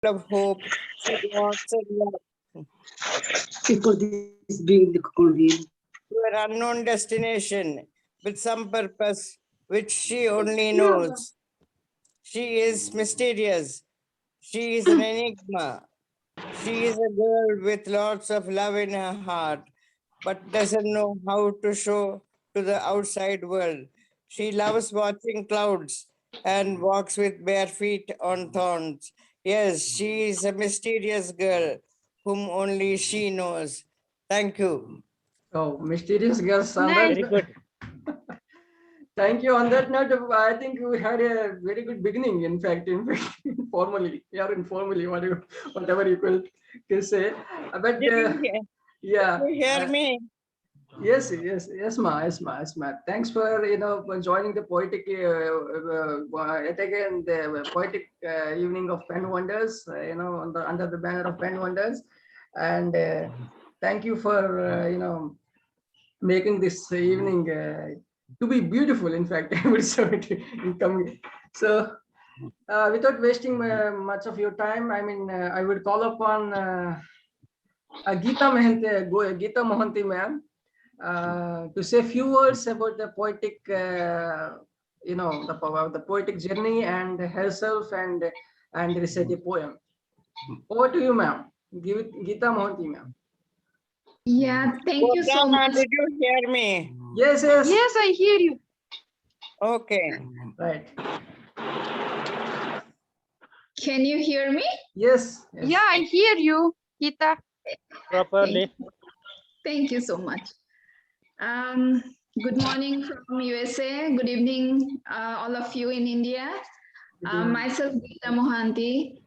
of hope. She walks for this being convened. to an unknown destination with some purpose which she only knows. She is mysterious. She is an enigma. She is a girl with lots of love in her heart, but doesn't know how to show to the outside world. She loves watching clouds and walks with bare feet on thorns. Yes, she is a mysterious girl whom only she knows. Thank you. Oh, mysterious girl Nice. sounded. Very good. Thank you. On that note, I think we had a very good beginning. In fact, informally, or informally, whatever you could say. But yeah, Did you hear me? yes, yes, ma. Thanks for for joining the poetic yet again the poetic evening of Pen Wonders. Under the banner of Pen Wonders, and thank you for making this evening to be beautiful. In fact, I would say in coming. So, without wasting much of your time, I mean, I would call upon Geeta Mohanty ma'am to say a few words about the poetic, the poetic journey and herself and recite a poem. Over to you, ma'am. Geeta Mohanty ma'am. Yeah, thank you so Prasanna, much. did you hear me? Yes, yes. Yes, I hear you. Okay. Right. Can you hear me? Yes. Yes. Yeah, I hear you, Gita. Properly. Thank you so much. Good morning from USA. Good evening, all of you in India. Myself, Geeta Mohanty.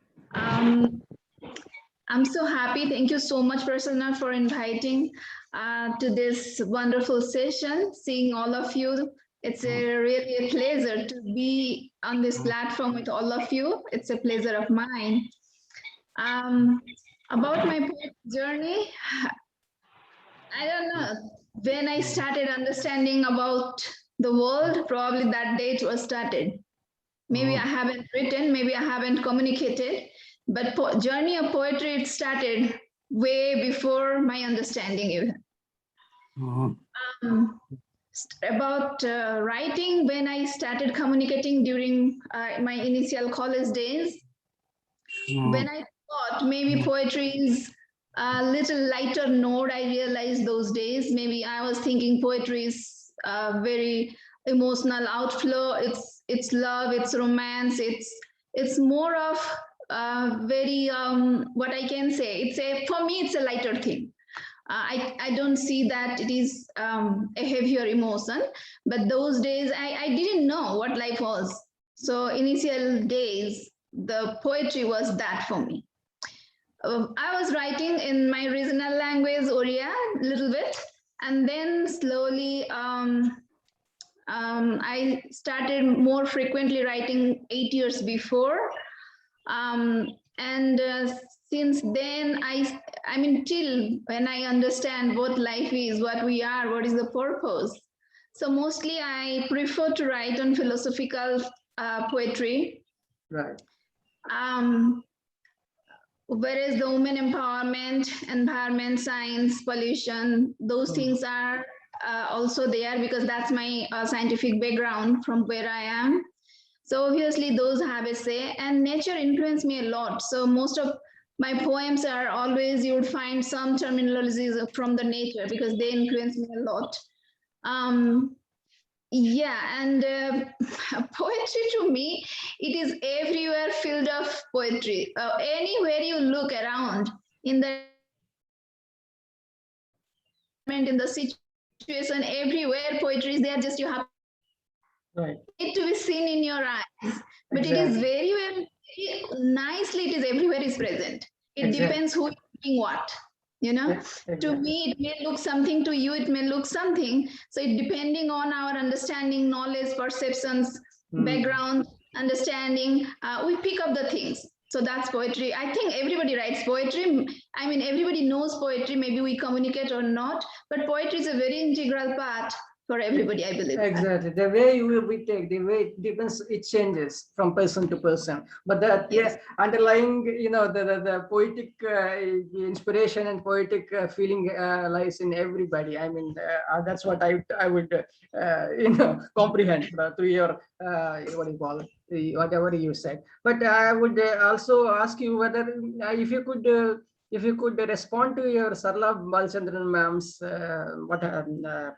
I'm so happy. Thank you so much, Prasanna, for inviting to this wonderful session. Seeing all of you, it's really a pleasure to be on this platform with all of you. It's a pleasure of mine. About my poetry journey, I don't know. When I started understanding about the world, probably that date was started. Maybe I haven't written, maybe I haven't communicated, but journey of poetry, it started way before my understanding even. About writing, when I started communicating during my initial college days, when I thought maybe poetry is a little lighter note, I realized those days, maybe I was thinking poetry is very emotional outflow. It's love, it's romance, it's more of very what I can say. For me, it's a lighter thing. I don't see that it is a heavier emotion, but those days I didn't know what life was. So initial days, the poetry was that for me. I was writing in my regional language, Oriya, a little bit, and then slowly I started more frequently writing 8 years before. And since then, I mean, till when I understand what life is, what we are, what is the purpose. So mostly I prefer to write on philosophical poetry. Right. Whereas the women empowerment, environment, science, pollution, those things are also there because that's my scientific background from where I am. So obviously those have a say, and nature influenced me a lot. So most of my poems are always, you would find some terminologies from the nature because they influence me a lot. Yeah, and poetry to me, it is everywhere filled of poetry. Anywhere you look around in the situation, everywhere poetry is there. Just you have it to be seen in your eyes, but it is very, very nicely. It is everywhere is present. It depends who is doing what. You know, to me, it may look something, to you, it may look something. So it depending on our understanding, knowledge, perceptions, background, understanding, we pick up the things. So that's poetry. I think everybody writes poetry. I mean, everybody knows poetry. Maybe we communicate or not, but poetry is a very integral part for everybody, I believe. Exactly. The way we take, the way it depends, it changes from person to person. But the Yes. underlying, the poetic inspiration and poetic feeling lies in everybody. I mean, that's what I would, comprehend through your, what do you call it, whatever you said. But I would also ask you whether if you could respond to your Sarla Balchandran ma'am's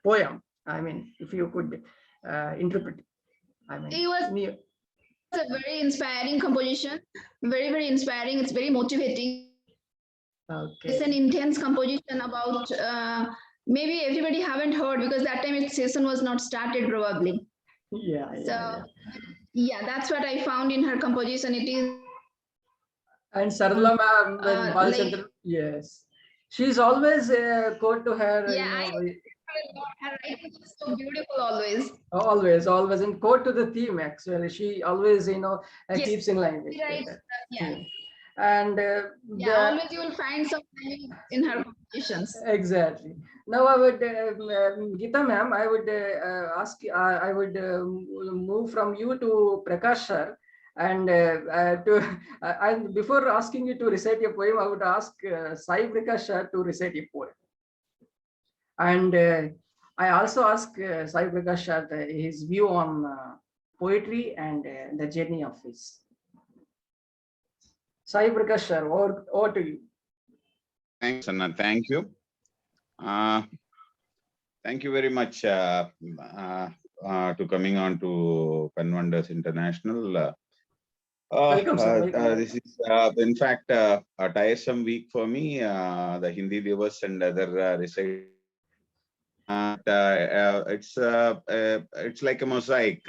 poem. I mean, if you could interpret it. I mean, It was a very inspiring composition, very, very inspiring. It's very motivating. It's an okay. intense composition about, maybe everybody haven't heard because that time its session was not started probably. Yeah, So yeah. yeah, that's what I found in her composition. It is And Sarla ma'am, like Balchandran, yes. She's always quote to her, yeah, her writing is so beautiful always. always, and quote to the theme, actually. She always, Yes, keeps in line with she writes, the yeah, theme. And yeah. Always you will find some value in her compositions. exactly. Now I would, Geeta ma'am, I would ask, I would move from you to Prakash sir. And and before asking you to recite your poem, I would ask Sai Prakash sir to recite your poem. And I also ask Sai Prakash sir his view on poetry and the journey of his. Sai Prakash sir, over to you. Thanks, Anna. Thank you. Thank you very much to coming on to Pen Wonders International. Welcome, sir. Welcome. This is, in fact, a tiresome week for me. The Hindi viewers and other recite. It's like a mosaic.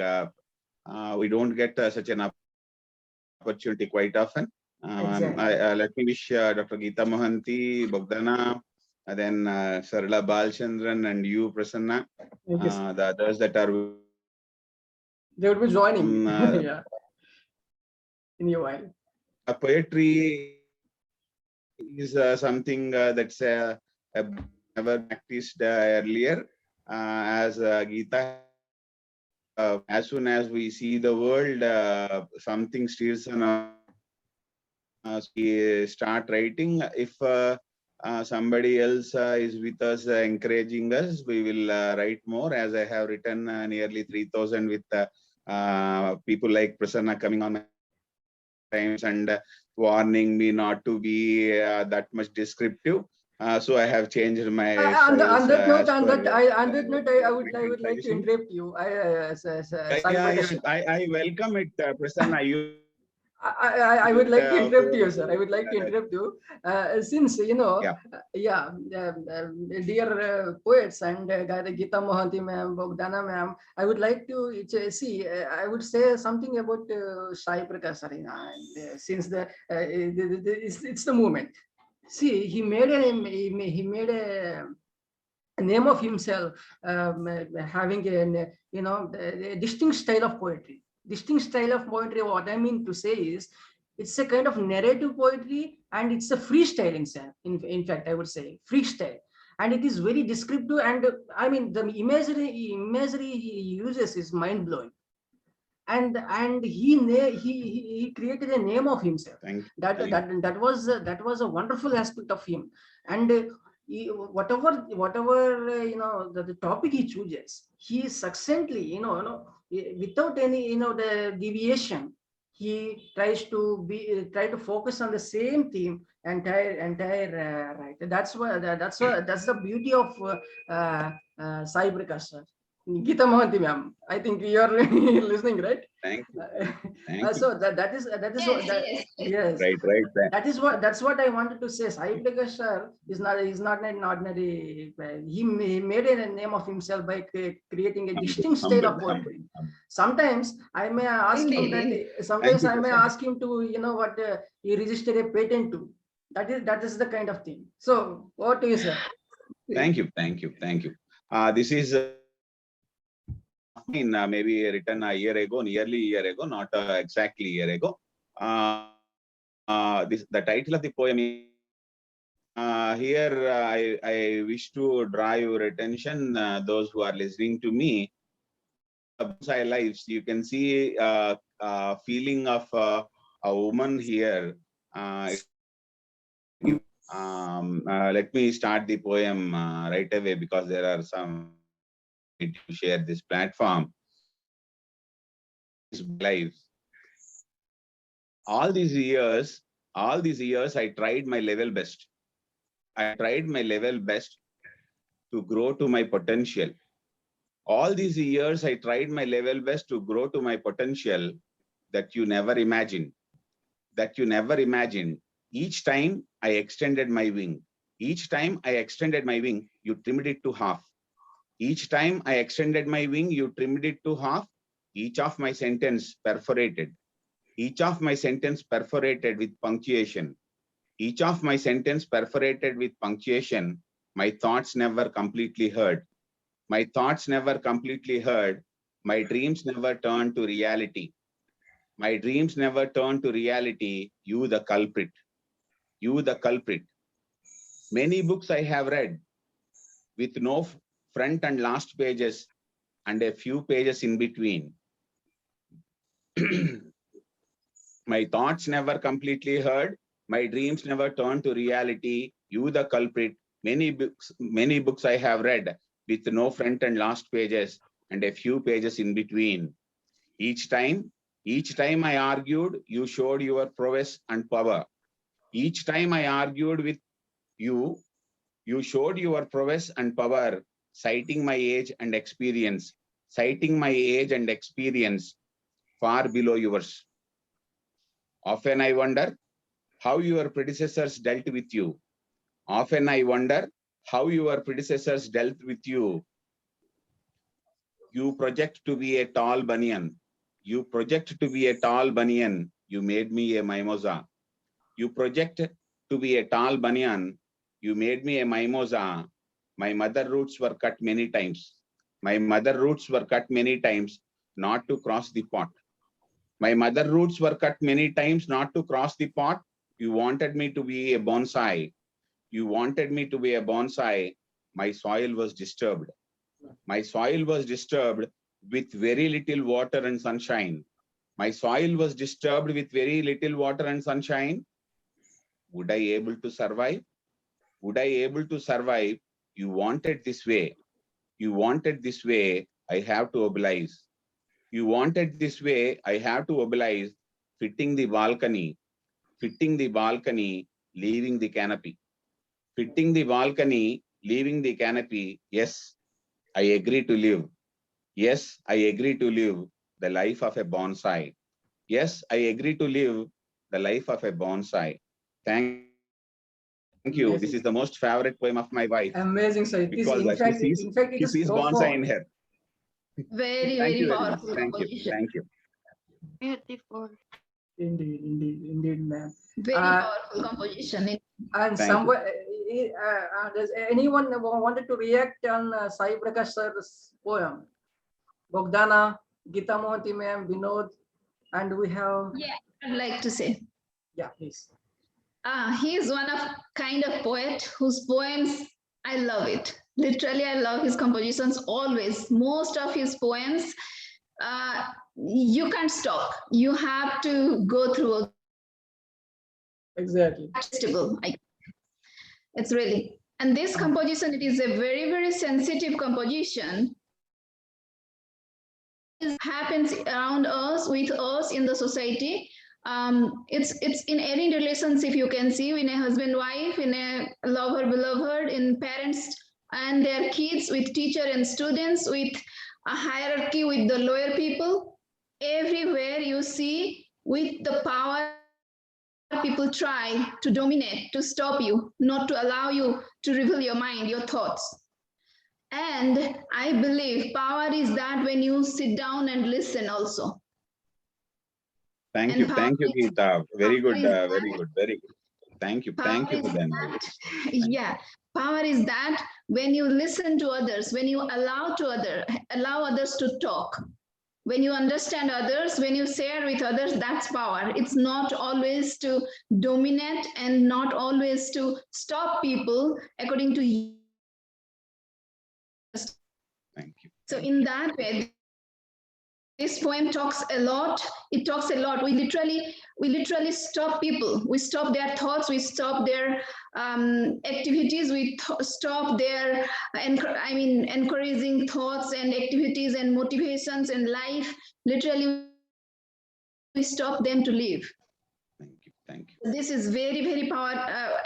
We don't get such an opportunity quite often. Exactly. Let me wish Dr. Geeta Mohanty, Bogdana, and then Sarla Balchandran and you, Prasanna, the others that are. They would be joining. Yeah. In a while. Poetry is something that's never practiced earlier. As Geeta, as soon as we see the world, something steers on. We start writing. If somebody else is with us, encouraging us, we will write more. As I have written nearly 3,000 with people like Prasanna coming on times and warning me not to be that much descriptive. So I have changed my On that note, I would like to suggestion. interrupt you. I welcome it, Prasanna. I would like to interrupt you, sir. I would like to interrupt you. Since, dear poets and Geeta Mohanty ma'am, Bogdana ma'am, I would like to see, I would say something about Sai Prakash sir. Since it's the movement. See, he made a name of himself, having a distinct style of poetry. Distinct style of poetry, what I mean to say is, it's a kind of narrative poetry and it's a freestyle in fact, I would say freestyle. And it is very descriptive, and I mean the imagery he uses is mind-blowing. And he created a name of himself. That was a wonderful aspect of him. And whatever the topic he chooses, he succinctly, without any the deviation, he tries to try to focus on the same theme entire right. That's the beauty of Sai Prakash sir. Geeta Mohanty ma'am, I think you are listening, right? Thank you. Thank you. So that is Yes, what yes. Right. That's what I wanted to say. Sai Prakash sir is not an ordinary. He made a name of himself by creating a distinct style of poetry. Sometimes I may ask him that. Sometimes I may ask him to he registered a patent to. That is the kind of thing. So what do you say? Thank you. This is maybe written a year ago, nearly a year ago, not exactly a year ago. The title of the poem is Here, I wish to draw your attention, those who are listening to me, bonsai lives. You can see feeling of a woman here. Let me start the poem right away because there are some need to share this platform. Lives. All these years, I tried my level best. I tried my level best to grow to my potential. All these years, I tried my level best to grow to my potential that you never imagined. That you never imagined. Each time I extended my wing. Each time I extended my wing, you trimmed it to half. Each time I extended my wing, you trimmed it to half. Each of my sentence perforated. Each of my sentence perforated with punctuation. Each of my sentence perforated with punctuation. My thoughts never completely heard. My thoughts never completely heard. My dreams never turned to reality. My dreams never turned to reality. You the culprit. You the culprit. Many books I have read with no front and last pages and a few pages in between. My thoughts never completely heard. My dreams never turned to reality. You the culprit. Many books I have read with no front and last pages and a few pages in between. Each time I argued, you showed your prowess and power. Each time I argued with you, you showed your prowess and power, citing my age and experience, far below yours. Often I wonder how your predecessors dealt with you. Often I wonder how your predecessors dealt with you. You project to be a tall banyan. You project to be a tall banyan. You made me a mimosa. You project to be a tall banyan. You made me a mimosa. My mother roots were cut many times. My mother roots were cut many times, not to cross the pot. My mother roots were cut many times, not to cross the pot. You wanted me to be a bonsai. You wanted me to be a bonsai. My soil was disturbed. My soil was disturbed with very little water and sunshine. My soil was disturbed with very little water and sunshine. Would I able to survive? Would I able to survive? You wanted this way. You wanted this way. I have to oblige. You wanted this way. I have to oblige. Fitting the balcony. Fitting the balcony. Leaving the canopy. Fitting the balcony. Leaving the canopy. Yes, I agree to live. Yes, I agree to live the life of a bonsai. Yes, I agree to live the life of a bonsai. Thank you. This is the most favorite poem of my wife. Amazing, sir. It is, Because in fact, it she is sees bonsai profound. in her. Very, Thank you very very much. powerful Thank you. composition. Thank you. Beautiful. Indeed, man. Very powerful composition. And Thank somewhere, does anyone wanted to react on Sai Prakash sir's poem? Bogdana, Gita Mohanty ma'am, Vinod, and we have. Yeah, I'd like to say. Yeah, please. He is one of kind of poet whose poems, I love it. Literally, I love his compositions always. Most of his poems, you can't stop. You have to go through. Exactly. It's really. And this composition, it is a very, very sensitive composition. It happens around us, with us in the society. It's in any relationship you can see, in a husband wife, in a lover beloved, in parents and their kids, with teacher and students, with a hierarchy with the lower people. Everywhere you see, with the power, people try to dominate, to stop you, not to allow you to reveal your mind, your thoughts. And I believe power is that when you sit down and listen also. Thank you, Geeta. Very good, very good, very good. Thank you for that. Yeah, power is that when you listen to others, when you allow others to talk, When you understand others, when you share with others, that's power. It's not always to dominate and not always to stop people according to you. Thank you. So in that way, this poem talks a lot. It talks a lot. We literally stop people. We stop their thoughts. We stop their activities. We stop their, encouraging thoughts and activities and motivations in life. Literally, we stop them to live. Thank you. Thank you. This is very, very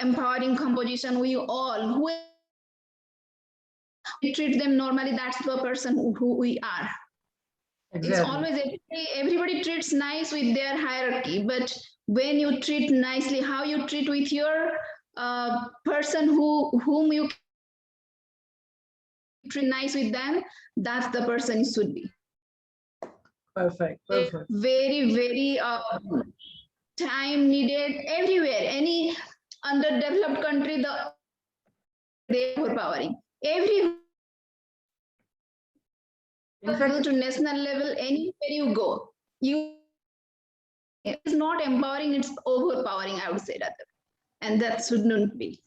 empowering composition. We all, who we treat them normally, that's the person who we are. Exactly. It's always everybody treats nice with their hierarchy, but when you treat nicely, how you treat with your person whom you treat nice with them, that's the person you should be. Perfect. Perfect. Very, very time needed everywhere. Any underdeveloped country, they are overpowering. Every In fact, to national level, anywhere you go, it's not empowering, it's overpowering, I would say that. And that shouldn't be.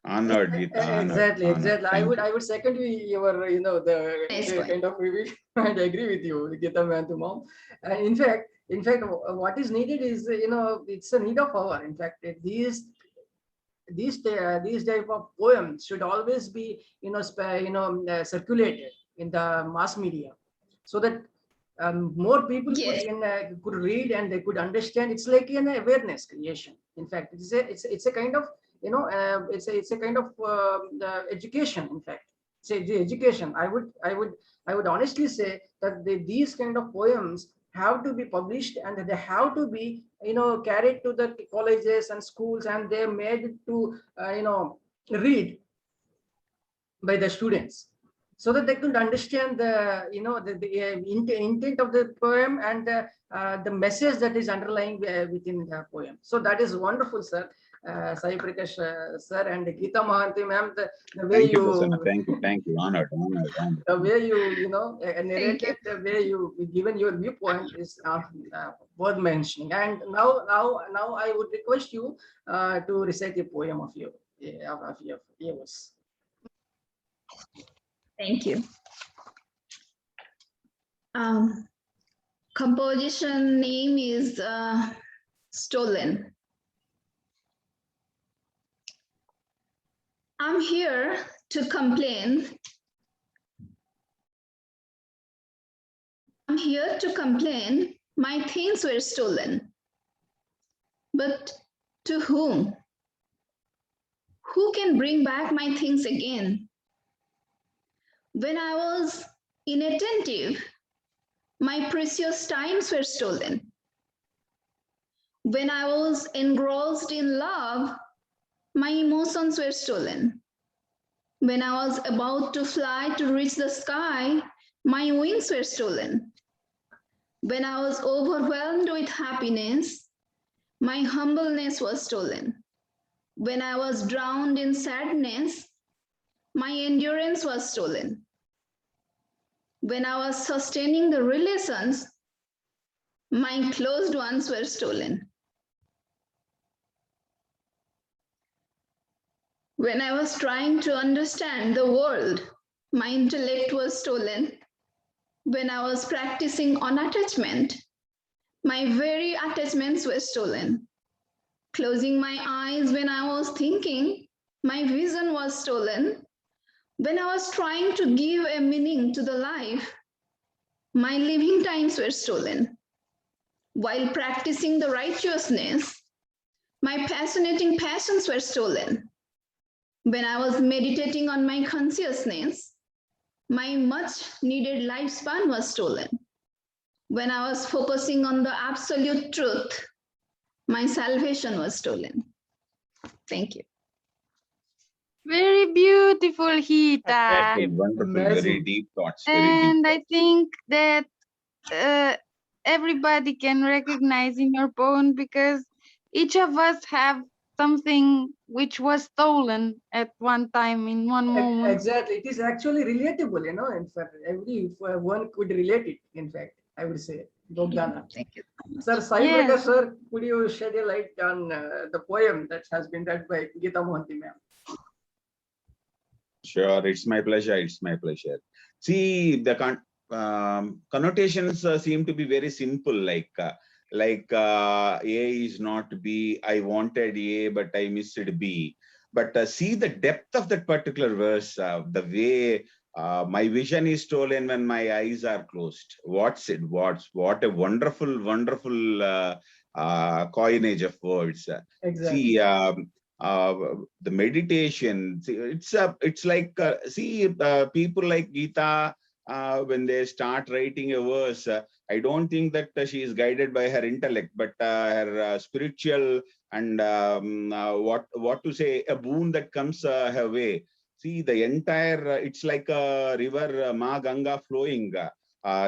Honored, Geeta, honored, exactly, honored. exactly. Thank I would second your, the Nice kind of review. I agree with you, Geeta ma'am to mom. In fact, what is needed is, it's a need of hour. In fact, these type of poems should always be, circulated in the mass media, so that more people Yes. could read and they could understand. It's like an awareness creation. In fact, it's a kind of, it's a kind of education. In fact, say the education. I would honestly say that these kind of poems have to be published and they have to be, carried to the colleges and schools, and they're made to, read by the students, so that they could understand the, the intent of the poem and the message that is underlying within the poem. So that is wonderful, sir. Sai Prakash sir and Geeta Mahanti ma'am, the way you, Prasanna. Thank you. Honored. the way you narrated, the way you given your viewpoint is worth mentioning. And now I would request you to recite a poem of yours. Thank you. Composition name is Stolen. I'm here to complain. I'm here to complain. My things were stolen. But to whom? Who can bring back my things again? When I was inattentive, my precious times were stolen. When I was engrossed in love, my emotions were stolen. When I was about to fly to reach the sky, my wings were stolen. When I was overwhelmed with happiness, my humbleness was stolen. When I was drowned in sadness, my endurance was stolen. When I was sustaining the relations, my closed ones were stolen. When I was trying to understand the world, my intellect was stolen. When I was practicing on attachment, my very attachments were stolen. Closing my eyes when I was thinking, my vision was stolen. When I was trying to give a meaning to the life, my living times were stolen. While practicing the righteousness, my fascinating passions were stolen. When I was meditating on my consciousness, my much needed lifespan was stolen. When I was focusing on the absolute truth, my salvation was stolen. Thank you. Very beautiful, Geeta. Attractive. Wonderful. Very Amazing. deep thoughts. Very deep. And I think that everybody can recognize in your poem, because each of us have something which was stolen at one time in one moment. Exactly. It is actually relatable, you know. In fact, one could relate it. In fact, I would say, Bogdana. Thank you. Sir, Sai Yes. Prakash, sir, could you shed a light on the poem that has been read by Geeta Mohanty ma'am? Sure, it's my pleasure. It's my pleasure. See, the connotations seem to be very simple, A is not B. I wanted A, but I missed B. But see the depth of that particular verse, the way my vision is stolen when my eyes are closed. What's it? What a wonderful, wonderful coinage of words. Exactly. See, the meditation. See, it's like people like Geeta. When they start writing a verse, I don't think that she is guided by her intellect, but her spiritual and what to say, a boon that comes her way. See, the entire, it's like a river, Ma Ganga flowing.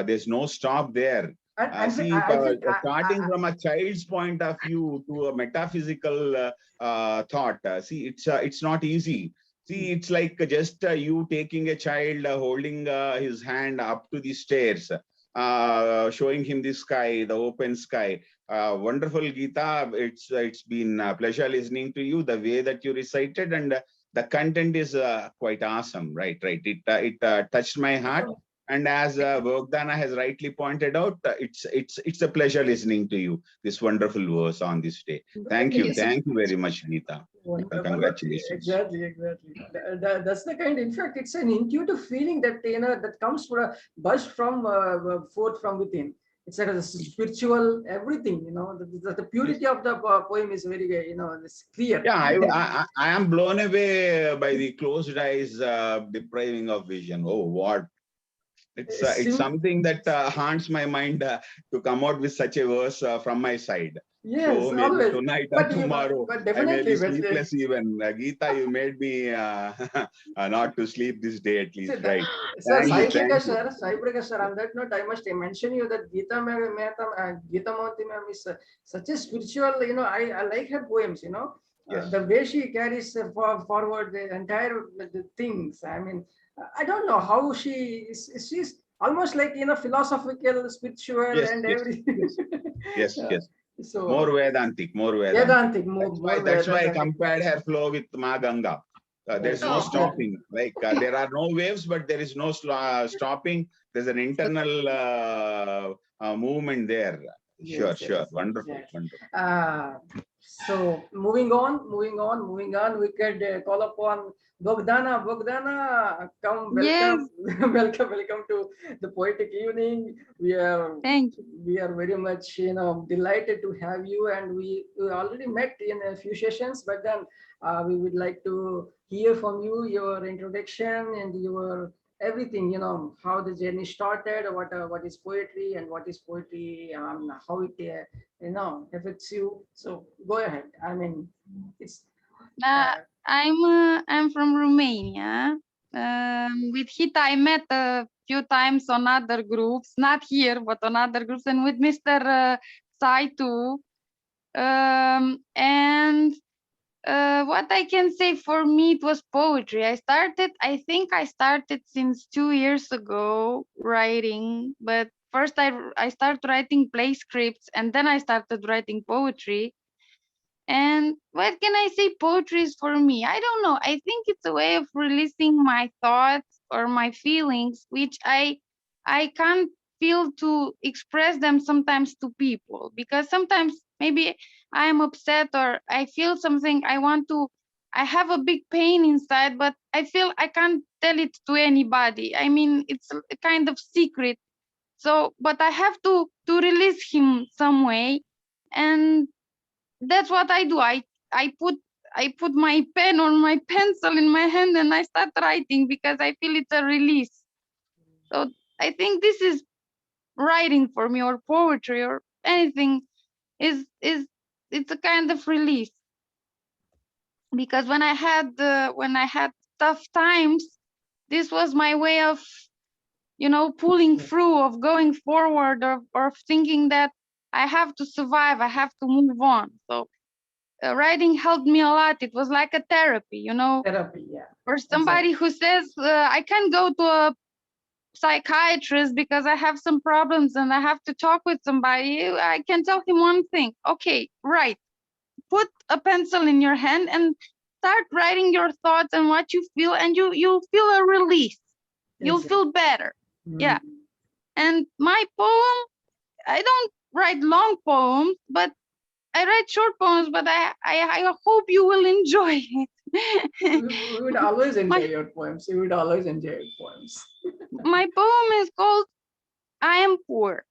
There's no stop there. And See, I think starting from a child's point of view to a metaphysical thought. See, it's not easy. See, it's like just you taking a child, holding his hand up to the stairs, showing him the sky, the open sky. Wonderful, Geeta. It's been a pleasure listening to you. The way that you recited and the content is quite awesome. Right. It touched my heart. And as Bogdana has rightly pointed out, it's a pleasure listening to you. This wonderful verse on this day. Thank you very much, Geeta. Congratulations. Exactly. That's the kind. In fact, it's an intuitive feeling that that comes burst from forth from within. It's like a spiritual everything. The purity of the poem is very it's clear. Yeah, I am blown away by the closed eyes depriving of vision. Oh, what. It's something that haunts my mind to come out with such a verse from my side. Yes, so maybe always. Tonight or tomorrow, but I may be definitely, sleepless even. Geeta, you made me not to sleep this day at least, right? Sir, Thank you. Sai Prakash, sir, on that note, I must mention you that Geeta Mohanty ma'am is such a spiritual, I like her poems, Yes. the way she carries forward the entire the things. I mean, I don't know how she's almost like, philosophical, spiritual, Yes, and yes, everything. yes. So More Vedantic. That's why I compared her flow with Ma Ganga. There's no stopping. Like there are no waves, but there is no stopping. There's an internal movement there. Sure. Wonderful. So moving on, we could call upon Bogdana. Come, welcome, Yes. welcome to the poetic evening. Thank you. We are very much, delighted to have you, and we already met in a few sessions, but then we would like to hear from you your introduction and your everything, how the journey started, what is poetry and what is poetry, how it affects you. So go ahead. I mean, it's I'm from Romania. With Hita, I met a few times on other groups, not here, but on other groups, and with Mr. Sai too. And what I can say, for me, it was poetry. I think I started since 2 years ago writing, but first I started writing play scripts, and then I started writing poetry. And what can I say poetry is for me? I don't know. I think it's a way of releasing my thoughts or my feelings, which I can't feel to express them sometimes to people, because sometimes maybe I am upset or I feel something I have a big pain inside, but I feel I can't tell it to anybody. I mean, it's a kind of secret. So, but I have to release him some way. And that's what I do. I put my pen or my pencil in my hand and I start writing because I feel it's a release. So I think this is writing for me, or poetry or anything is it's a kind of release. Because when I had tough times, this was my way of pulling through, of going forward, or thinking that I have to survive, I have to move on. So writing helped me a lot. It was like a therapy, you know, Therapy, yeah. or somebody who says, I can't go to a psychiatrist because I have some problems and I have to talk with somebody. I can tell him one thing. Okay, right. Put a pencil in your hand and start writing your thoughts and what you feel, and you'll feel a release. You'll feel better. Yeah. And my poem, I don't write long poems, but I write short poems, but I hope you will enjoy it. We would always enjoy your poems. We would always enjoy your poems. My poem is called I Am Poor.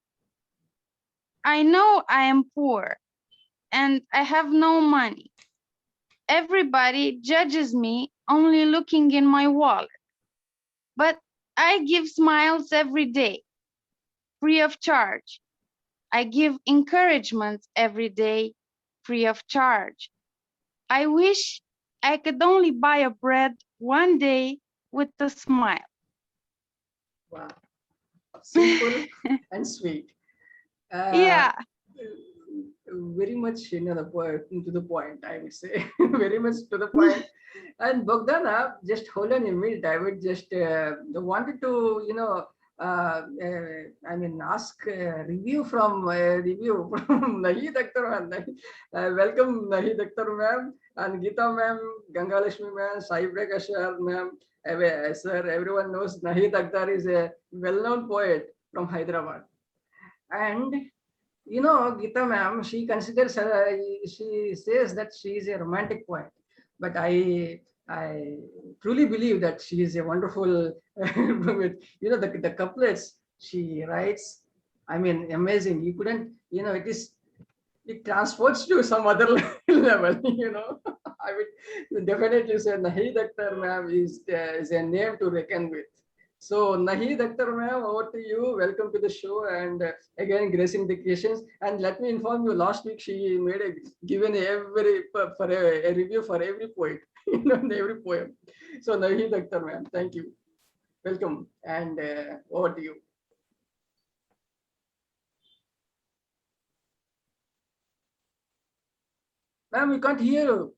I know I am poor and I have no money. Everybody judges me only looking in my wallet. But I give smiles every day, free of charge. I give encouragements every day, free of charge. I wish I could only buy a bread one day with a smile. Wow. Simple and sweet. Yeah. Very much, you know, to the point, I would say. Very much to the point. And Bogdana, just hold on a minute. I would just wanted to, you know, I mean, ask review from Nahid Akhtar ma'am. Welcome Nahid Akhtar ma'am and Geeta ma'am, Ganga Lakshmi ma'am, Sai Prakash ma'am. Sir, everyone knows Nahid Akhtar is a well-known poet from Hyderabad. And you know, Geeta ma'am, she considers she says that she is a romantic poet, but I truly believe that she is a wonderful, you know, the couplets she writes, I mean, amazing. You couldn't, you know, it transports to some other level, you know. I would definitely say Nahid Akhtar ma'am is a name to reckon with. So Nahid Akhtar ma'am, over to you. Welcome to the show, and again gracing the occasions. And let me inform you, last week she made given every for a review for every poet, you know, every poem. So Nahid Akhtar ma'am, thank you. Welcome, and over to you. Ma'am, we can't hear you.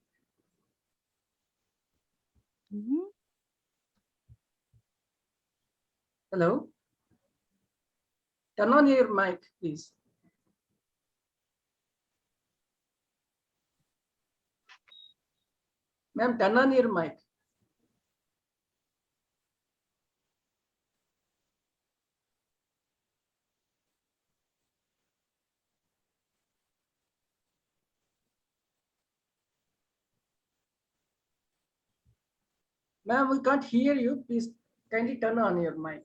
Hello? Turn on your mic, please. Ma'am, turn on your mic. Ma'am, we can't hear you. Please kindly turn on your mic.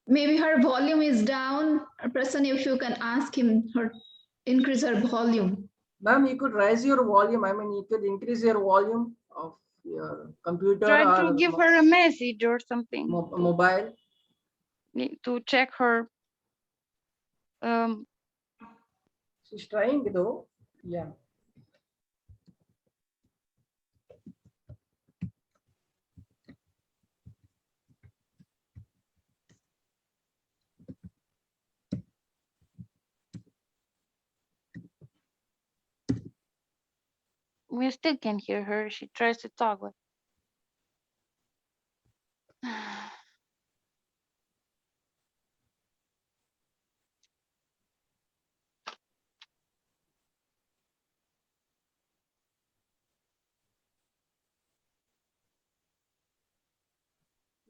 Maybe her volume is down. Prasanna, if you can ask him her increase her volume. Ma'am, you could raise your volume. I mean, you could increase your volume of your computer Try or to give her a message or something. Mobile. Need to check her. She's trying though. Yeah. We still can hear her. She tries to talk with.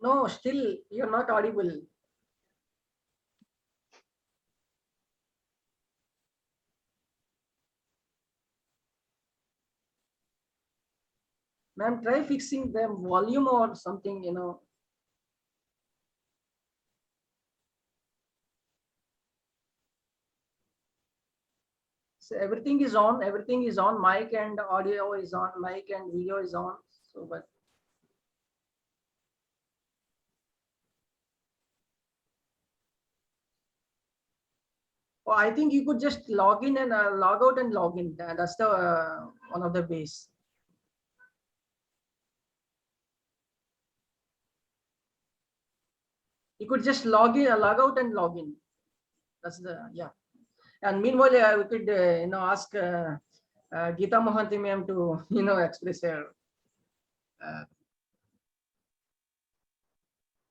No, still you're not audible. Ma'am, try fixing the volume or something, you know. So everything is on, mic and audio is on, mic and video is on. So, but I think you could just log in and log out and log in. That's the one of the ways. You could just log out and log in. That's the, yeah. And meanwhile, we could ask Geeta Mohanty ma'am to express her.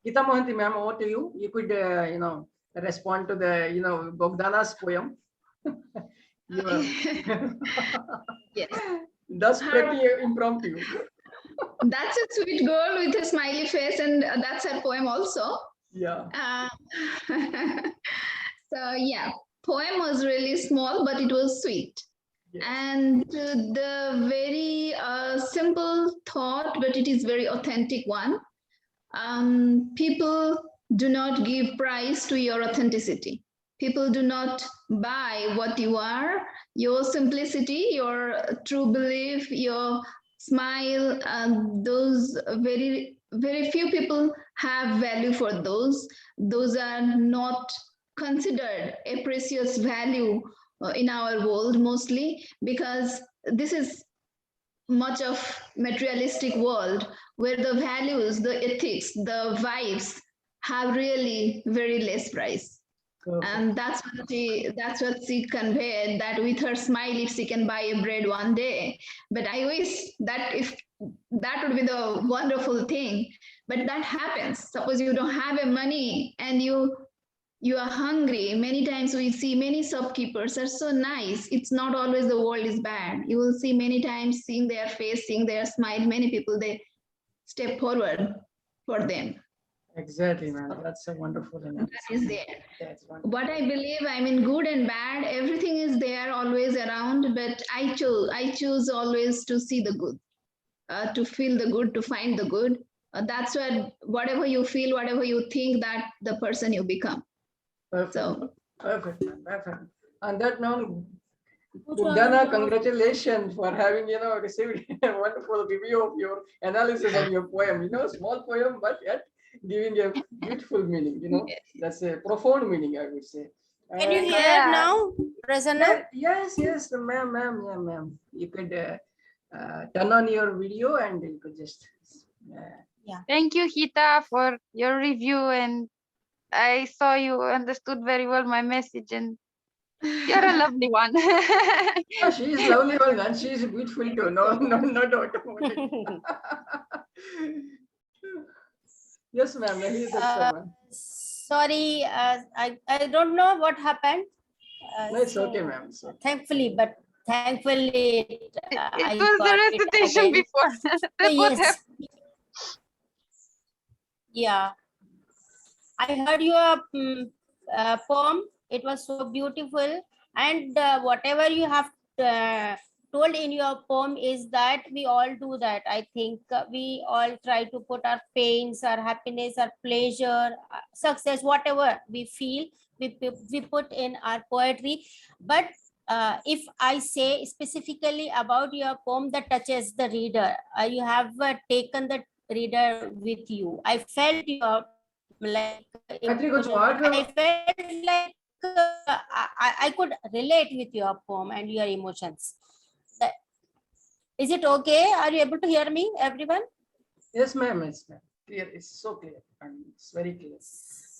Geeta Mohanty ma'am, over to you. You could respond to the Bogdana's poem. Yes. That's pretty impromptu. That's a sweet girl with a smiley face, and that's her poem also. Yeah. So yeah, poem was really small, but it was sweet. Yes. And the very simple thought, but it is very authentic one. People do not give price to your authenticity. People do not buy what you are, your simplicity, your true belief, your smile. Those very, very few people have value for those. Those are not considered a precious value in our world, mostly because this is much of materialistic world where the values, the ethics, the vibes have really very less price. Perfect. And that's what she conveyed, that with her smile, if she can buy a bread one day. But I wish that if that would be the wonderful thing. But that happens. Suppose you don't have a money and you are hungry. Many times we see many shopkeepers are so nice. It's not always the world is bad. You will see many times, seeing their face, seeing their smile, many people, they step forward for them. Exactly, man. That's a wonderful That is there. That's wonderful. What I believe, I mean, good and bad, everything is there, always around. But I choose always to see the good, to feel the good, to find the good. That's what, whatever you feel, whatever you think, that the person you become. Perfect. So Perfect, man. Perfect. On that note, Bogdana, congratulations for having received a wonderful review of your analysis of your poem. Small poem, but yet giving a beautiful meaning. That's a profound meaning, I would say. Can you hear Yeah. now, Prasanna? Yes, ma'am, yeah, ma'am. You could turn on your video and you could just. Thank you, Hita, for your review, and I saw you understood very well my message, and you're a lovely one. Yeah, she is lovely one and she is beautiful too. No doubt about it. Yes, ma'am. Here's the one. Sorry, I don't know what happened. No, it's okay, ma'am. It's okay. Thankfully, It I was the got it recitation again. before. That's what Yes. happened. Yeah. I heard your poem. It was so beautiful. And whatever you have told in your poem is that we all do that. I think we all try to put our pains, our happiness, our pleasure, success, whatever we feel, we put in our poetry. But if I say specifically about your poem that touches the reader, you have taken the reader with you. I felt your like I felt like I could relate with your poem and your emotions. Is it okay? Are you able to hear me, everyone? Yes, ma'am. Yes, ma'am. Clear. It's so clear. And it's very clear.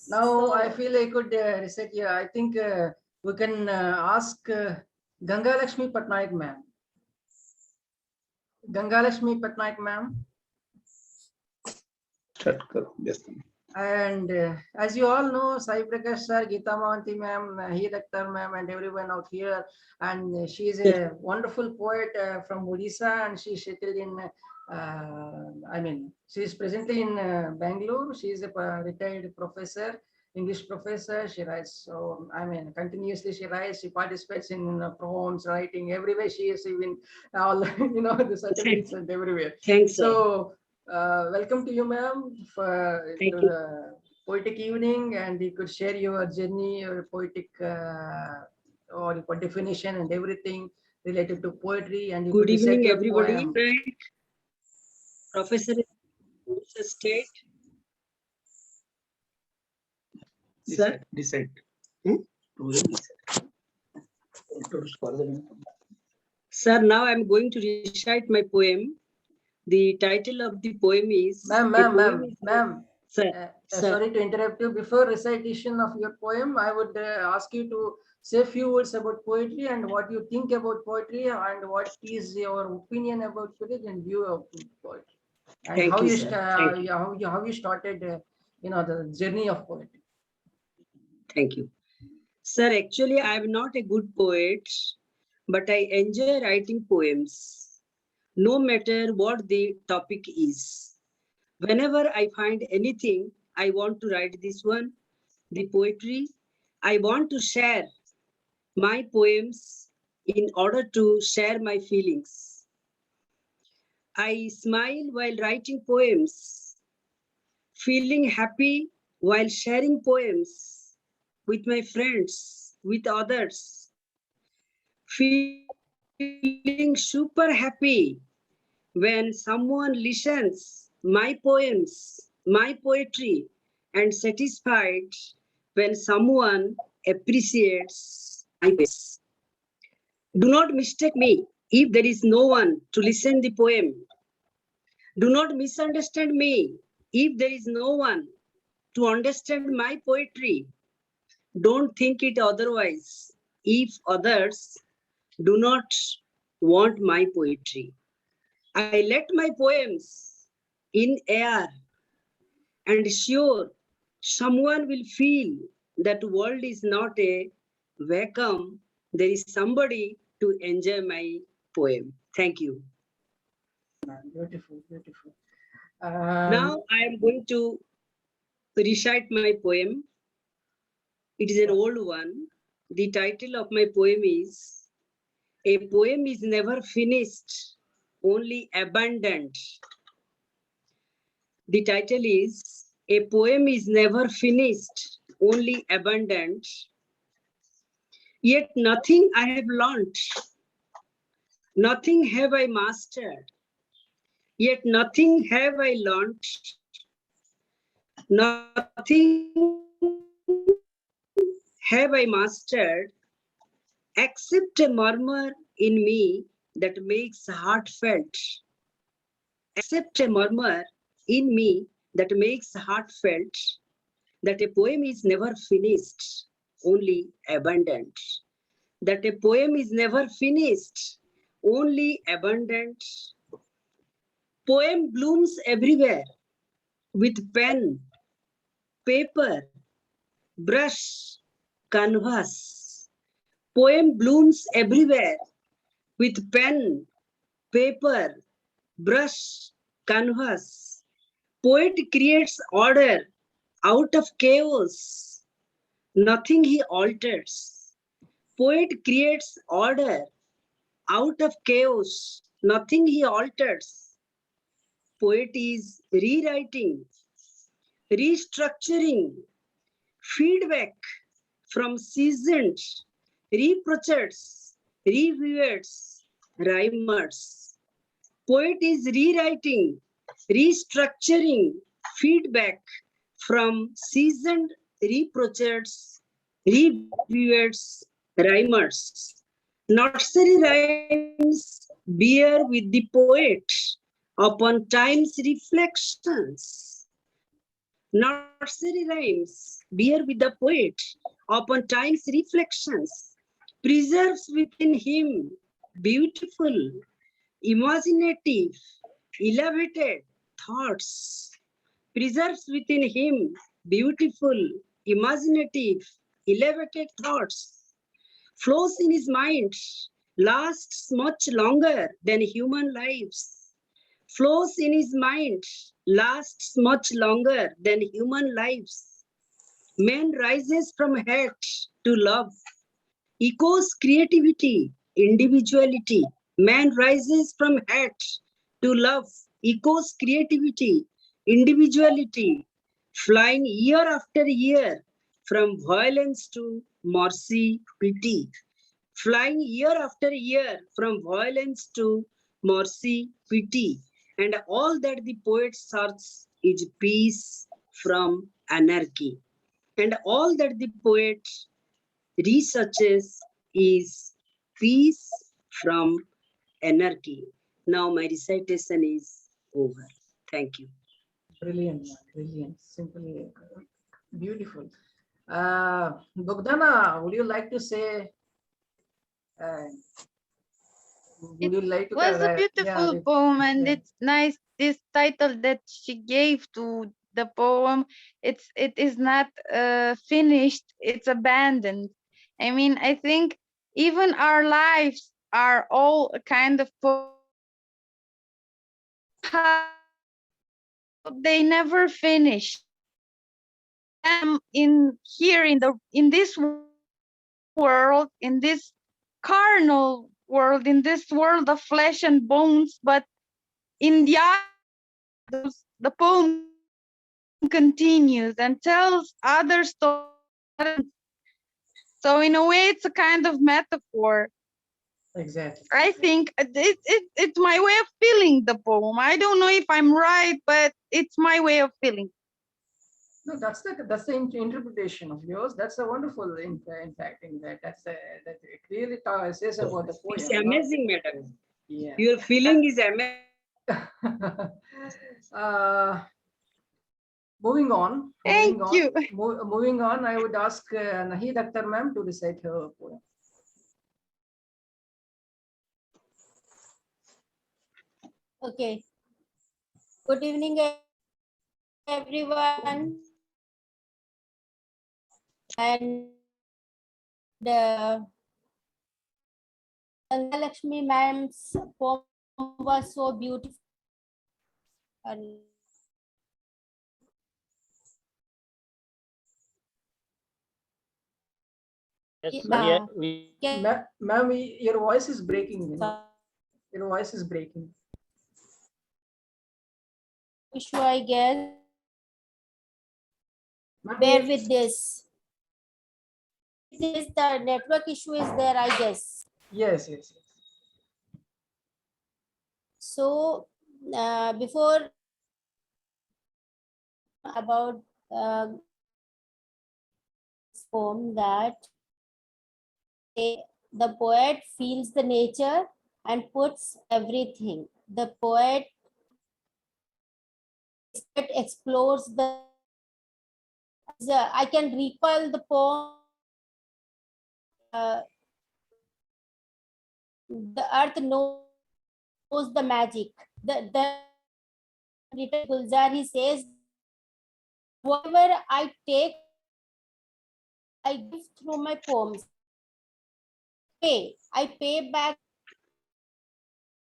Now I feel I could reset here. I think we can ask Ganga Lakshmi Patnaik, ma'am. Ganga Lakshmi Patnaik, ma'am. And as you all know, Sai Prakash sir, Geeta Mohanty ma'am, Heer Akhtar ma'am, and everyone out here. And she is a wonderful poet from Odisha, and she settled in, she is presently in Bangalore. She is a retired professor, English professor. She writes, continuously she writes, she participates in poems, writing, everywhere she is, even all, the certificates and everywhere. Thanks, sir. So, welcome to you, ma'am, for the poetic evening, and you could share your journey, your poetic or your definition and everything related to poetry. And you Good could recite evening, your everybody. poem. Right. Professor State. Sir? Decide. Sir, now I'm going to recite my poem. The title of the poem is... Ma'am. Sir, sir. Sorry to interrupt you. Before recitation of your poem, I would ask you to say a few words about poetry and what you think about poetry and what is your opinion about poetry and view of poetry, and Thank how you, you sir. Thank you. how you started the journey of poetry. Thank you. Sir, actually, I am not a good poet, but I enjoy writing poems, no matter what the topic is. Whenever I find anything, I want to write this one, the poetry. I want to share my poems in order to share my feelings. I smile while writing poems, feeling happy while sharing poems with my friends, with others, feeling super happy when someone listens my poems, my poetry, and satisfied when someone appreciates my poems. Do not mistake me if there is no one to listen the poem. Do not misunderstand me if there is no one to understand my poetry. Don't think it otherwise if others do not want my poetry. I let my poems in air and sure someone will feel that world is not a vacuum. There is somebody to enjoy my poem. Thank you. Beautiful, beautiful. Now I am going to recite my poem. It is an old one. The title of my poem is A Poem is Never Finished, Only Abundant. The title is A Poem is Never Finished, Only Abundant. Yet nothing I have learnt, nothing have I mastered. Yet nothing have I learnt, nothing have I mastered, except a murmur in me that makes heartfelt. Except a murmur in me that makes heartfelt, that a poem is never finished, only abundant. That a poem is never finished, only abundant. Poem blooms everywhere with pen, paper, brush, canvas. Poem blooms everywhere with pen, paper, brush, canvas. Poet creates order out of chaos. Nothing he alters. Poet creates order out of chaos. Nothing he alters. Poet is rewriting, restructuring, feedback from seasoned reproachers, reviewers, rhymers. Poet is rewriting, restructuring, feedback from seasoned reproachers, reviewers, rhymers. Nursery rhymes bear with the poet upon time's reflections. Nursery rhymes bear with the poet upon time's reflections, preserves within him beautiful, imaginative, elevated thoughts, preserves within him beautiful, imaginative, elevated thoughts, flows in his mind, lasts much longer than human lives, flows in his mind, lasts much longer than human lives. Man rises from hate to love, echoes creativity, individuality. Man rises from hate to love, echoes creativity, individuality, flying year after year from violence to mercy, pity. Flying year after year from violence to mercy, pity. And all that the poet searches is peace from anarchy. And all that the poet researches is peace from anarchy. Now my recitation is over. Thank you. Brilliant, man. Brilliant. Simply beautiful. Bogdana, would you like to say? Uh, would you like to? Was a Yeah. beautiful poem, and Yeah. it's nice this title that she gave to the poem. It is not finished, it's abandoned. I mean, I think even our lives are all a kind of how they never finish. Them in here in this world, in this carnal world, in this world of flesh and bones, but in the the poem continues and tells other stories. So in a way, it's a kind of metaphor. Exactly. I think it's my way of feeling the poem. I don't know if I'm right, but it's my way of feeling. No, that's the interpretation of yours. That's a wonderful, in fact, that it really says about the It's poem. amazing, madam. Yeah. Your feeling is amazing. uh, moving on. Thank you. Moving on. I would ask Nahid Akhtar ma'am to recite her poem. Okay. Good evening, everyone. And Ganga Lakshmi ma'am's poem was so beautiful. And Ma'am, your voice is breaking. Your voice is breaking. issue, I guess. Bear with this. The network issue is there, I guess. Yes, yes, yes. So before about poem that the poet feels the nature and puts everything. The poet explores the. I can recall the poem. The earth knows the magic. The Gulzar, he says, whatever I take, I give through my poems. I pay back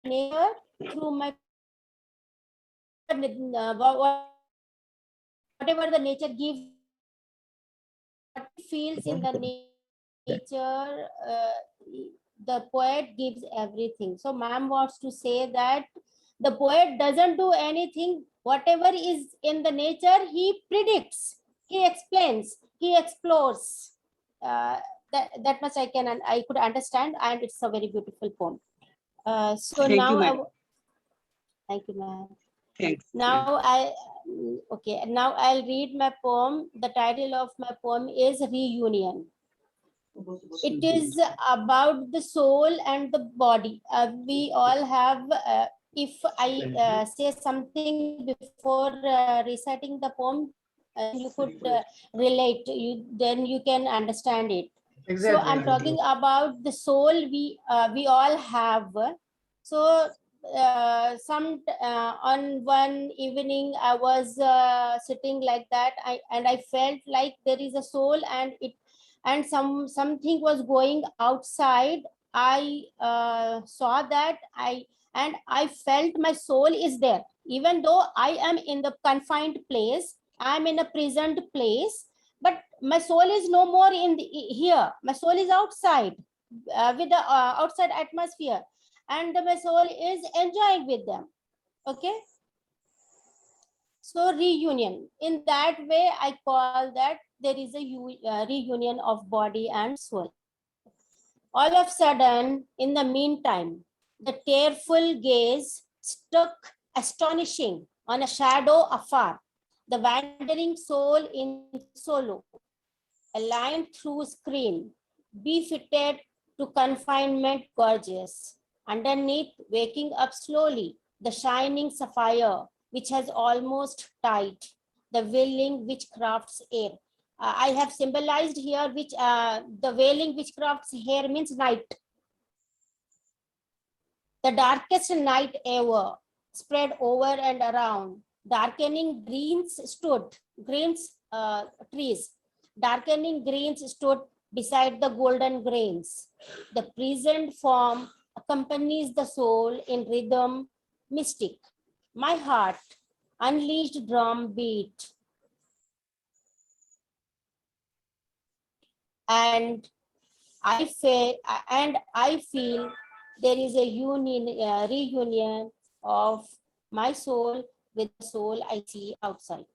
nature through my whatever the nature gives, what he feels in the nature, the poet gives everything. So ma'am wants to say that the poet doesn't do anything. Whatever is in the nature, he predicts, he explains, he explores. That much I could understand, and it's a very beautiful poem. So Thank you, now madam. thank you, ma'am. Thanks. Now now I'll read my poem. The title of my poem is Reunion. It is about the soul and the body. We all have, if I say something before reciting the poem, you could relate, then you can understand it. Exactly. So I'm talking about the soul we all have. So on one evening I was sitting like that, and I felt like there is a soul, and something was going outside. I saw that, I felt my soul is there, even though I am in the confined place, I'm in a prisoned place, but my soul is no more in here. My soul is outside, with the outside atmosphere, and my soul is enjoying with them. Okay. So reunion, in that way I call that there is a reunion of body and soul. All of a sudden, in the meantime, the tearful gaze struck astonishing on a shadow afar, the wandering soul in solo, a line through screen, befitted to confinement gorgeous. Underneath, waking up slowly, the shining sapphire which has almost died, the wailing which crafts air. I have symbolized here which the wailing which crafts hair means night. The darkest night ever spread over and around. Darkening greens trees. Darkening greens stood beside the golden grains. The present form accompanies the soul in rhythm mystic. My heart unleashed drum beat. And I feel there is a reunion of my soul with the soul I see outside.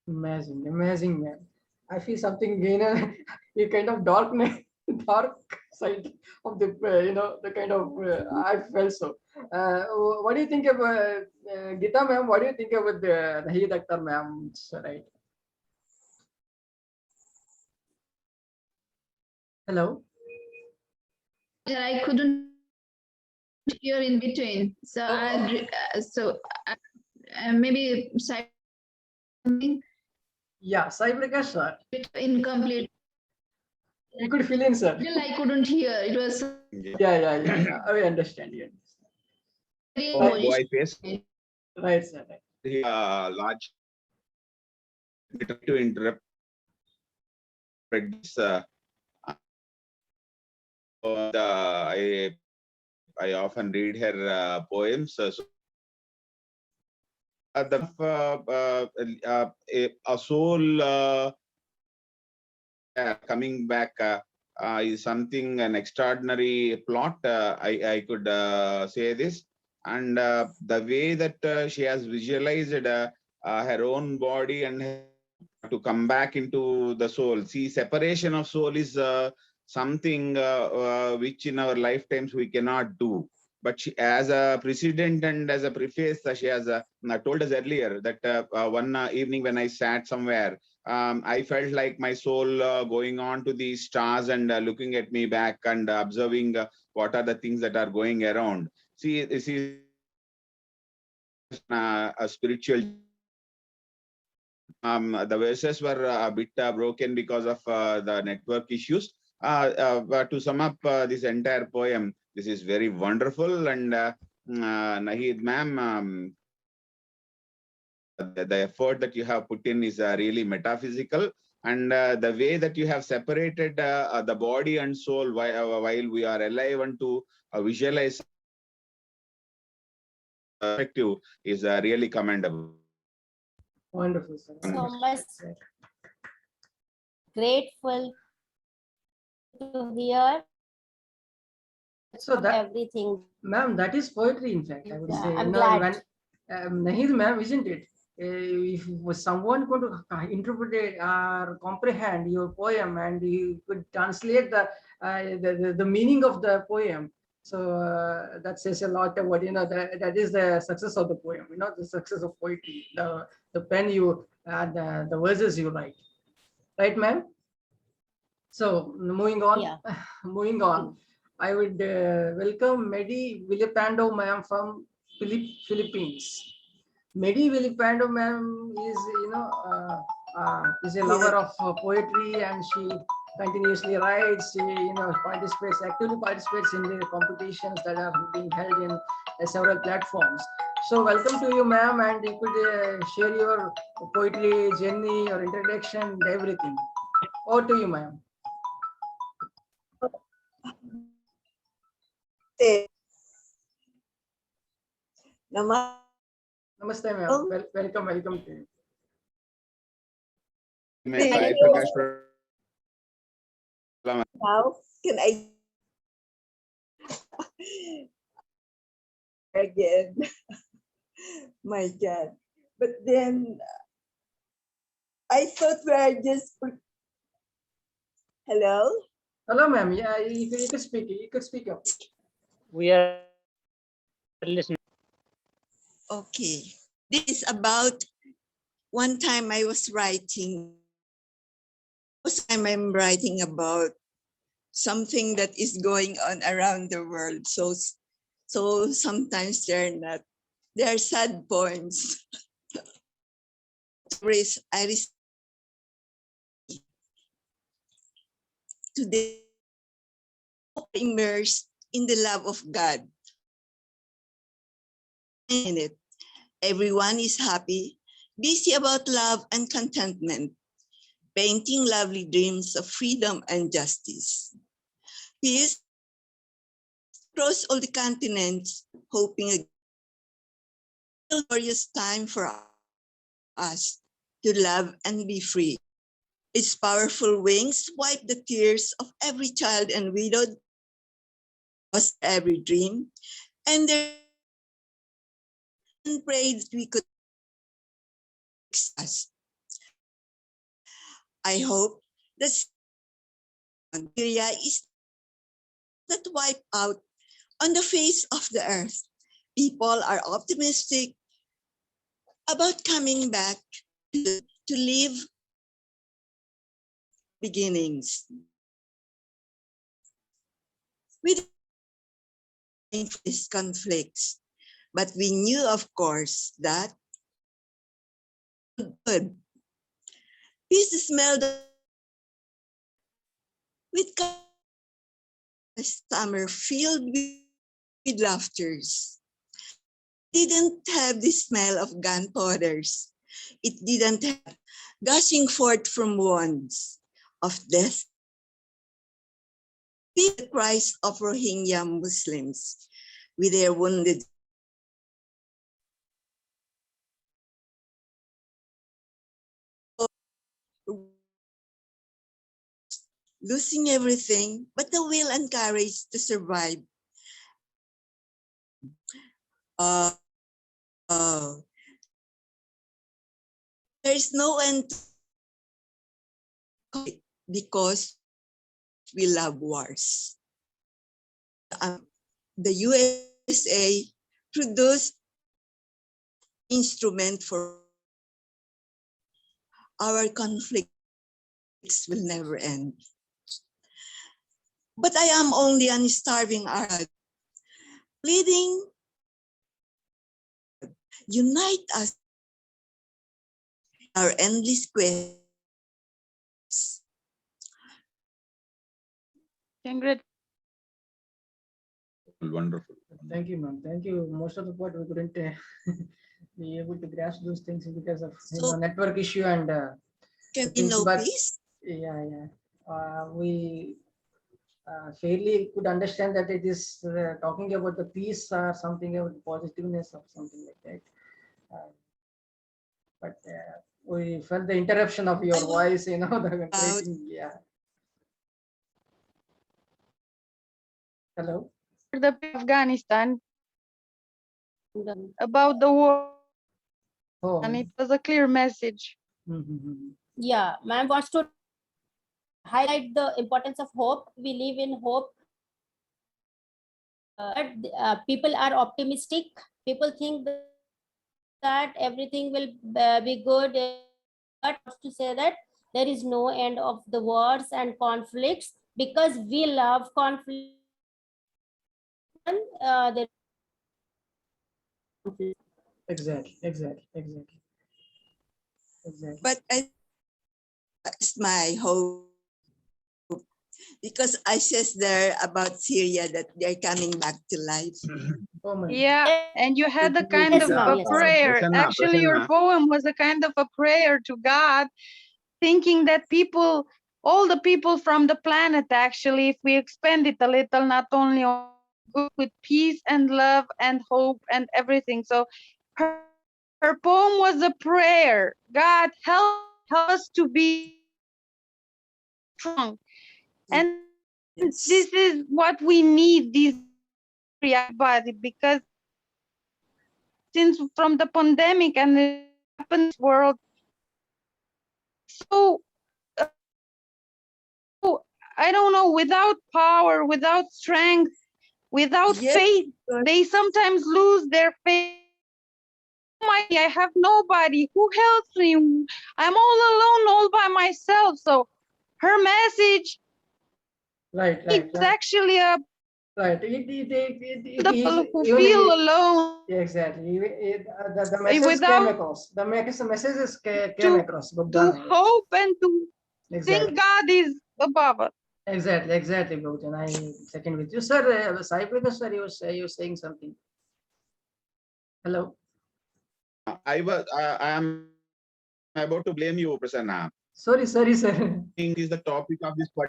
Amazing, amazing, man. I feel something, a kind of darkness, dark side of the, the kind of, I felt so. What do you think about Gita, ma'am? What do you think about the Naheed Akhtar, ma'am? Right. Hello. I couldn't hear in between. So, maybe something Yeah, Sai Prakash, sir. incomplete. You could fill in, sir. Still, I couldn't hear. It was Yeah. I understand. Yeah. I face Right, sir. large to interrupt this. I often read her poems. So a soul coming back is something, an extraordinary plot. I could say this, and the way that she has visualized her own body and to come back into the soul. See, separation of soul is something which in our lifetimes we cannot do. But she, as a precedent and as a preface, she has told us earlier that one evening when I sat somewhere, I felt like my soul going on to the stars and looking at me back and observing what are the things that are going around. See, this is a spiritual. The verses were a bit broken because of the network issues. But to sum up this entire poem, this is very wonderful, and Naheed ma'am, the effort that you have put in is really metaphysical, and the way that you have separated the body and soul while we are alive and to visualize perspective is really commendable. Wonderful, sir. So much grateful to hear. So that everything, ma'am, that is poetry. In fact, I would yeah, say. I'm glad. When Naheed, ma'am, isn't it? If someone could interpret or comprehend your poem and you could translate the meaning of the poem, so that says a lot of what that is the success of the poem. The success of poetry, the pen you and the verses you write, right, ma'am? So moving on, Yeah. moving on, I would welcome Medi Vilipando ma'am from Philippines. Medi Vilipando ma'am is is a lover of poetry, and she continuously writes. She actively participates in the competitions that are being held in several platforms. So welcome to you, ma'am, and you could share your poetry journey, your introduction, everything. Over to you, ma'am. Namaste, ma'am. Welcome to you. How can I again? My God. But then I thought we are just hello? Hello, ma'am. Yeah, you can speak. You can speak up. We are listening. Okay. This is about one time I was writing. Most time I'm writing about something that is going on around the world. So So sometimes they're not. They are sad poems. I today immersed in the love of God. In it, everyone is happy, busy about love and contentment, painting lovely dreams of freedom and justice. Peace across all the continents, hoping a glorious time for us to love and be free. Its powerful wings wipe the tears of every child and widowed, lost every dream, and their prayed we could fix us. I hope that Syria is not wiped out on the face of the earth. People are optimistic about coming back to live beginnings. With these conflicts, but we knew, of course, that good. Peace smelled with summer filled with laughters. Didn't have the smell of gunpowders. It didn't have gushing forth from wounds of death. The cries of Rohingya Muslims with their wounded losing everything but the will and courage to survive. There is no end to it because we love wars. The USA produced instrument for our conflicts will never end. But I am only an starving Arab, pleading, unite us, our endless quest. Congrats. Wonderful. Thank you, ma'am. Thank you. Most of the part we couldn't be able to grasp those things because of network issue and can we know, please? Yeah. We fairly could understand that it is talking about the peace or something about positiveness or something like that. But we felt the interruption of your voice, the creating, yeah. Hello. The Afghanistan about the war, and it was a clear message. Yeah, ma'am wants to highlight the importance of hope. We live in hope. People are optimistic. People think that everything will be good. But to say that there is no end of the wars and conflicts because we love conflict. Exactly. But it's my hope because I says there about Syria that they're coming back to life. Yeah, and you had a kind of a prayer. Actually, your poem was a kind of a prayer to God, thinking that people, all the people from the planet, actually, if we expand it a little, not only on good with peace and love and hope and everything. So her poem was a prayer. God, help us to be strong. And this is what we need, this everybody, because since from the pandemic and it happened in this world, so I don't know, without power, without strength, without faith, they sometimes lose their faith. I have nobody who helps me. I'm all alone, all by myself. So her message, right. It's actually a Right. It is People who even feel alone exactly. The message came without across. The messages came to across. But to hope and to think exactly. God is the power. Exactly, Bhutan. I second with you, sir. Sai Prakash, sir, you were saying something. Hello. I am about to blame you, Prasanna. Sorry, sir. Think is the topic of this told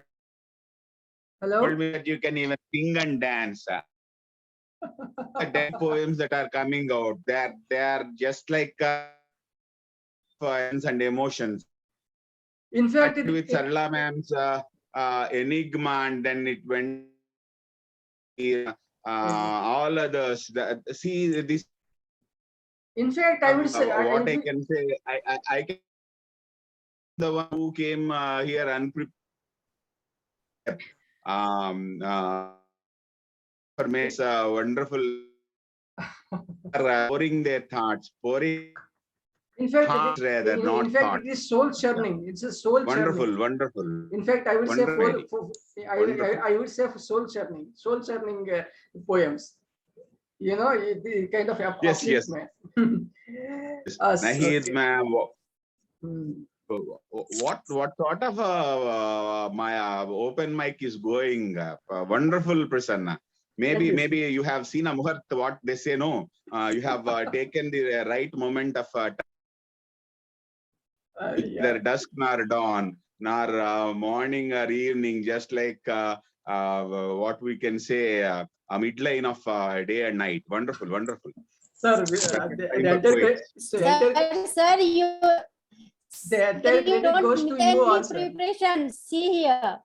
Hello. me that you can even sing and dance. The dead poems that are coming out, they are just like and emotions. In fact, With Sarla ma'am's enigma, and then it went all others. See this. in fact, I would say, What I can say, I can the one who came here unprepared. Makes a wonderful pouring their thoughts, pouring in fact, hearts rather, not in fact, thoughts. it is soul churning. It's a soul churning. Wonderful. In fact, I would say Wonderful. I would say for soul churning poems. You know, it kind of Yes. upliftment. Naheed, Okay. ma'am. Hmm. What sort of my open mic is going? Wonderful, Prasanna. Maybe you have seen a muhurt, what they say. No, you have taken the right moment of Yeah. neither dusk nor dawn, nor morning or evening. Just like what we can say, a midline of day and night. Wonderful. Sir, The Sir, the entire you credit don't goes need to you any also. preparation. See here.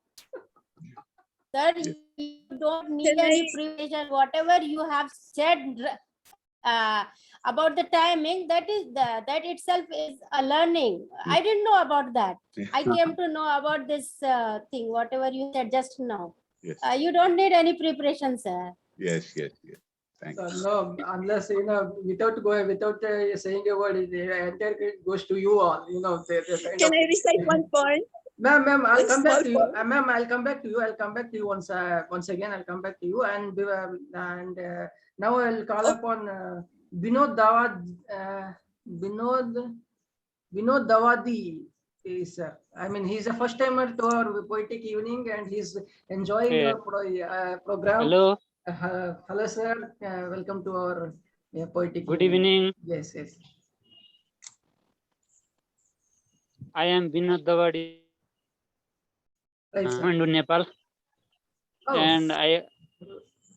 Sir, you don't need Can any I- preparation. Whatever you have said about the timing, that itself is a learning. I didn't know about that. I came to know about this thing, whatever you said just now. Yes. You don't need any preparation, sir. Yes. Thanks. No, unless without saying a word, the entire credit goes to you all. Can I recite one poem? Ma'am, I'll One come back small to you. poem? Ma'am, I'll come back to you. Once again. I'll come back to you, and now I'll call upon Vinod Dawad. Vinod Dawadi is. I mean, he's a first timer to our poetic evening, and he's enjoying Okay. your program. Hello. Hello, sir. Welcome to our poetic. Good evening. Yes. I am Vinod Dawadi, Right, sir. Kathmandu, Nepal, Oh, and I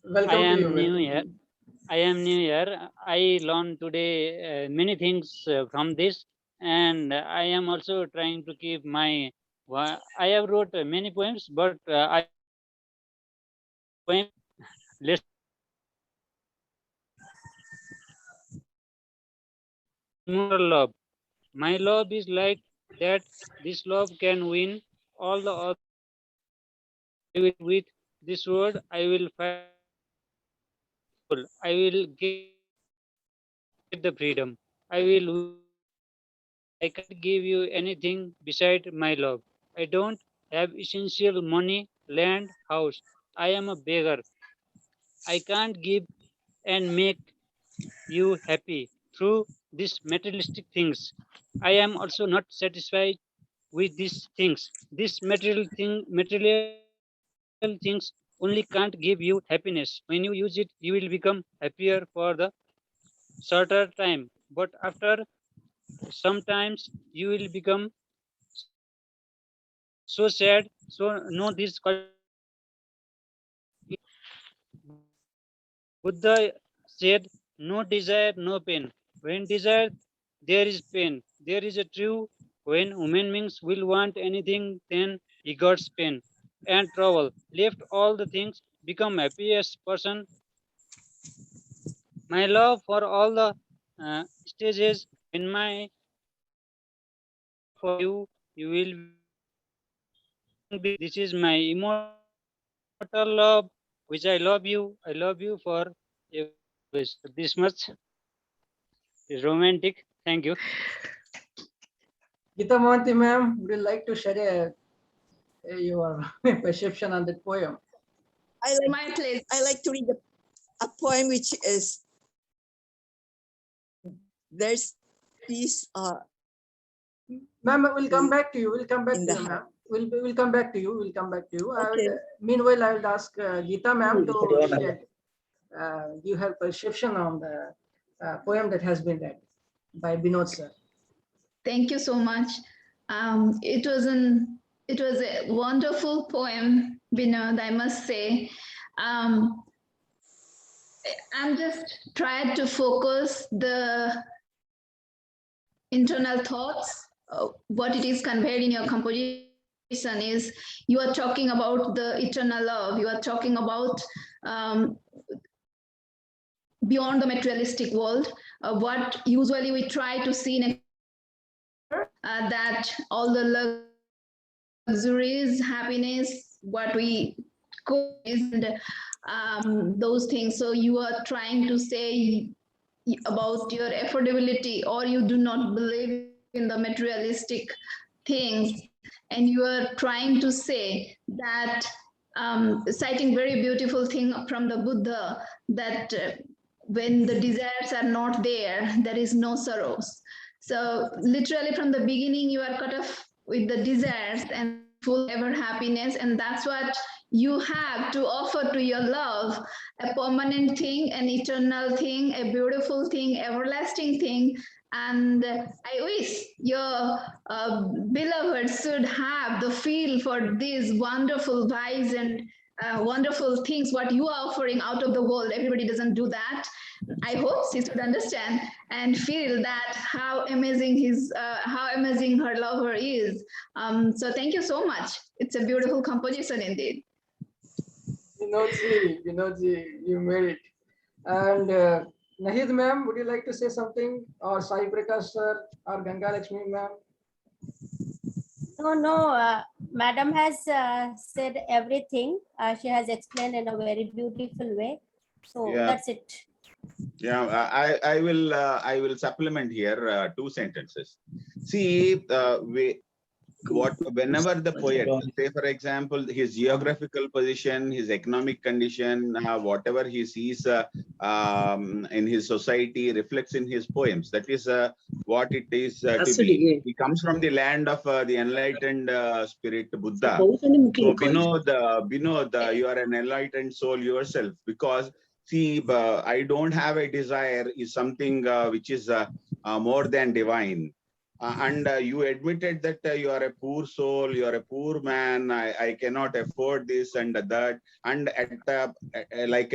welcome to you. am new here. I am new here. I learned today many things from this, and I am also trying to keep my. I have wrote many poems, but I poem less moral love. My love is like that. This love can win all the odds. I will with this word. I will fight. I will get the freedom. I will. I can't give you anything beside my love. I don't have essential money, land, house. I am a beggar. I can't give and make you happy through these materialistic things. I am also not satisfied with these things. This material things only can't give you happiness. When you use it, you will become happier for the shorter time. But after sometimes you will become so sad. So no, this Buddha said, no desire, no pain. When desire, there is pain. There is a true when human beings will want anything, then he got pain and trouble. Left all the things, become happiest person. My love for all the stages in my for you, you will. This is my immortal love, which I love you. I love you for this much is romantic. Thank you. Gita Mohanty, ma'am, would you like to share your perception on that poem? My pleasure. I like to read a poem which is there's peace Ma'am, we'll come back to you. We'll come back in to the you, heart. ma'am. We'll come back to you. We'll come back to you. Okay. Meanwhile, I will ask Geeta ma'am to give her perception on the poem that has been read by Binod sir. Thank you so much. It was a wonderful poem, Binod, I must say. I'm just trying to focus the internal thoughts. What it is conveyed in your composition is you are talking about the eternal love. You are talking about beyond the materialistic world. What usually we try to see in a that all the luxuries, happiness, what we call those things. So you are trying to say about your affordability, or you do not believe in the materialistic things, and you are trying to say that, citing very beautiful thing from the Buddha, that when the desires are not there, there is no sorrows. So literally from the beginning, you are cut off with the desires and full ever happiness. And that's what you have to offer to your love, a permanent thing, an eternal thing, a beautiful thing, everlasting thing. And I wish your beloved should have the feel for these wonderful vibes and wonderful things what you are offering out of the world. Everybody doesn't do that. I hope she should understand and feel that how amazing her lover is. So thank you so much. It's a beautiful composition indeed. Binodji, you made it. And Nahid ma'am, would you like to say something? Or Sai Prakash sir, or Ganga Lakshmi ma'am? No, madam has said everything. She has explained in a very beautiful way. So Yeah. that's it. Yeah, I will supplement here 2 sentences. See, whenever the poet, say for example, his geographical position, his economic condition, whatever he sees in his society reflects in his poems. That is what it is to be. He comes from the land of the enlightened spirit Buddha. So Binod, you are an enlightened soul yourself, because see, I don't have a desire is something which is more than divine. And you admitted that you are a poor soul, you are a poor man, I cannot afford this and that. And at like